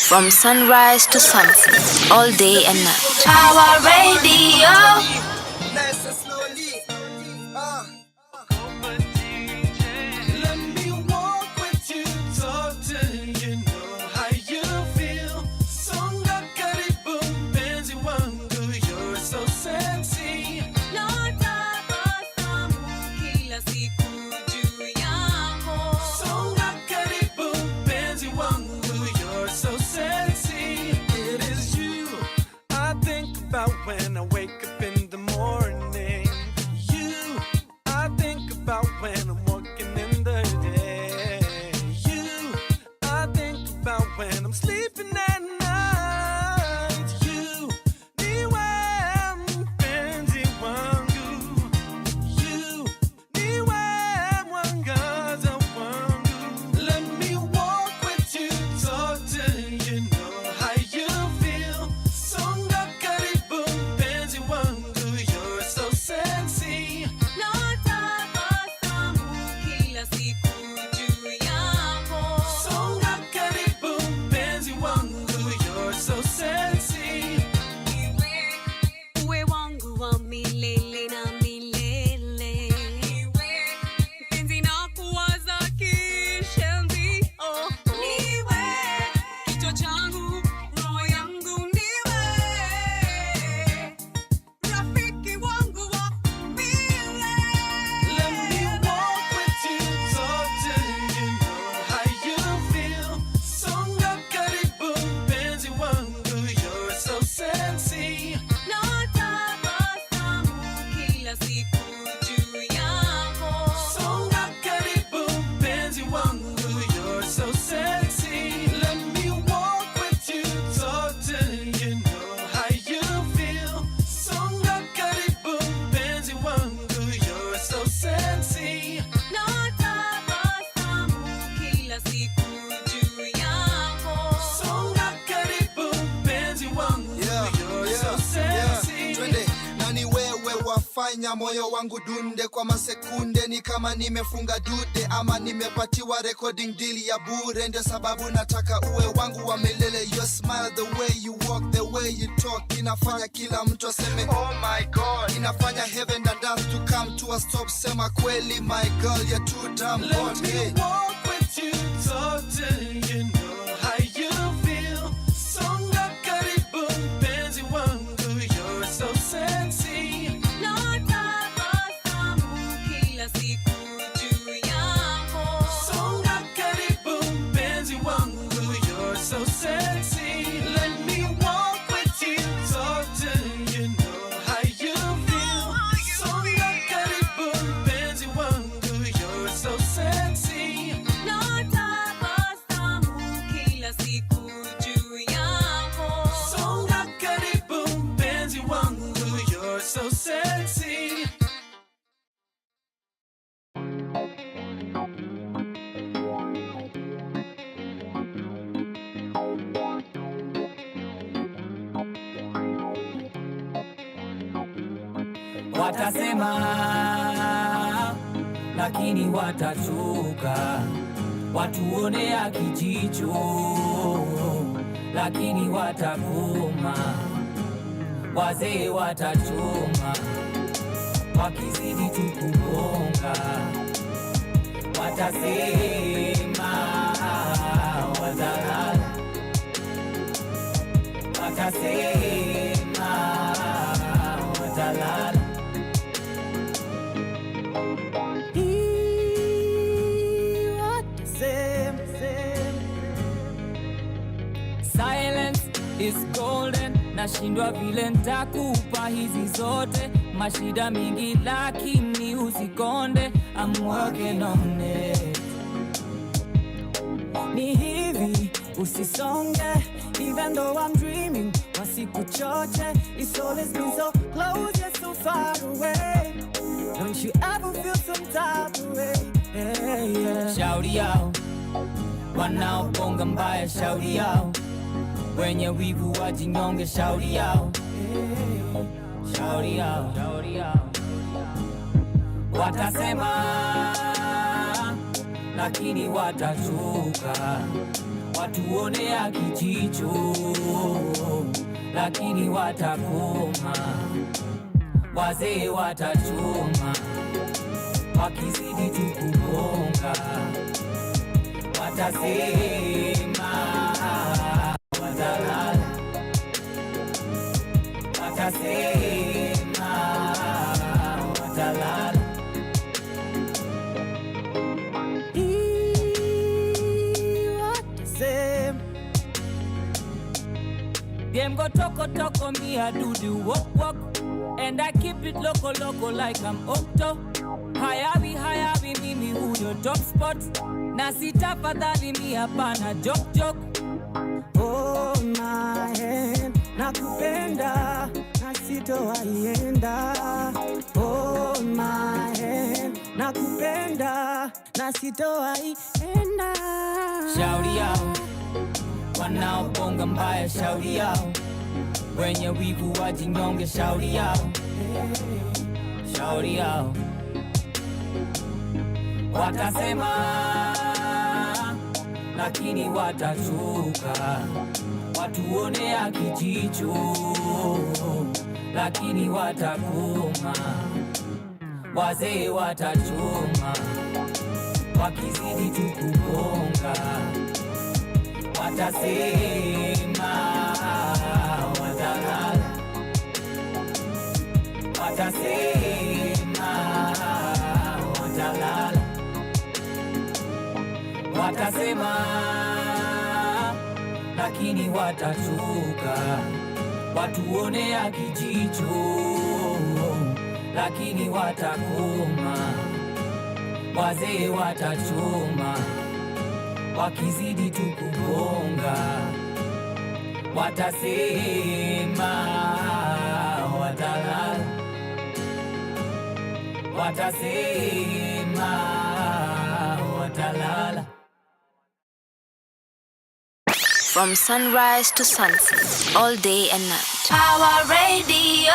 From sunrise to sunset, all day and night. Power Radio. Nice and slowly. Let me walk with you, talk to you, know how you feel. Songa karibu mpenzi wangu, you're so sexy. Songa karibu mpenzi wangu, you're so sexy. It is you I think about when I wake up in the morning. You I think about when I'm walking in the day. You I think about when I'm sleeping at night. You niwe mpenzi wangu. You niwe mwangaza wangu. Let me walk with you, talk to you, know how you feel. Songa karibu mpenzi wangu, you're so sexy. Songa karibu mpenzi wangu, you're so sexy. Uwe wangu wa milele na milele. Penzi na kuwaza kishenzi. Oh, niwe kichwa changu, roho yangu niwe. Rafiki wangu wa milele. Let me walk with you, talk to you, know how you feel. Songa karibu mpenzi wangu, you're so sexy. Natabasamu kila siku juu yako. Songa karibu mpenzi wangu, you're so sexy. Let me walk with you, talk to you, know how you feel. Songa karibu mpenzi wangu, you're so sexy. Natabasamu kila siku juu yako. Songa karibu mpenzi wangu, you're so sexy. Twende nani wewe wafanya moyo wangu dunde kwa masekunde, ni kama nimefunga dude ama nimepatiwa recording deal ya bure. Ndio sababu nataka uwe wangu wa milele. Your smile, the way you walk, the way you talk, inafanya kila mtu aseme oh my god. Inafanya heaven and earth to come to a stop. Sema kweli my girl, you're too damn Let hot. me Hey. walk with you, talk to you, know how you feel. Songa karibu mpenzi wangu, you're so sexy. Natabasamu kila siku juu yako. Songa karibu mpenzi wangu, you're so sexy. Let me walk with you, talk to you, know how you feel. Songa karibu mpenzi wangu, you're so sexy. Natabasamu kila siku juu yako. Songa karibu mpenzi wangu, you're so sexy. Watasema lakini watachoka. Watuonea kijicho, lakini watakoma. Wazee watachoma, wakizidi tukubonga. Watasema watalala, watasema watalala. Silence is golden. Nashindwa vile nitakupa hizi zote, mashida mingi lakini usikonde. I'm working on it. Ni hivi usisonge, even though I'm dreaming. Wasikuchoche, it's always been so close yet so far away. Don't you ever feel some type of way? Hey, yeah. Shauri yao wanaoponga mbaya, shauri yao wenye wivu wajinyonge, shauri yao, shauri yao, shauri yao. Watasema lakini watachoka. Watuonea kijicho, lakini watakoma. Wazee watachoma, wakizidi tukubonga. Watasema watalala, watasema watalala. Game go toko, me I do the walk. And I keep it loco like I'm Octo. Hayabi, mimi huyo top spot. Na sitafadhali mi hapana joke. Oh my hand, nakupenda, na sitowaienda. Oh my hand, nakupenda, na sitowaienda. Shauri yao wanaoponga mbaya, shauri yao wenye wivu wajinyonge, shauri yao, shauri yao. Watasema lakini watachoka. Watuonea kijicho, lakini watakoma. Wazee watachoma, wakizidi tukubonga. Watasema watalala, watasema watalala. Watasema lakini watachoka. Watuonea kijicho, lakini watakoma. Wazee watachoma, wakizidi tukubonga. Watasema watalala, watasema watalala. From sunrise to sunset, all day and night. Pawa Radio.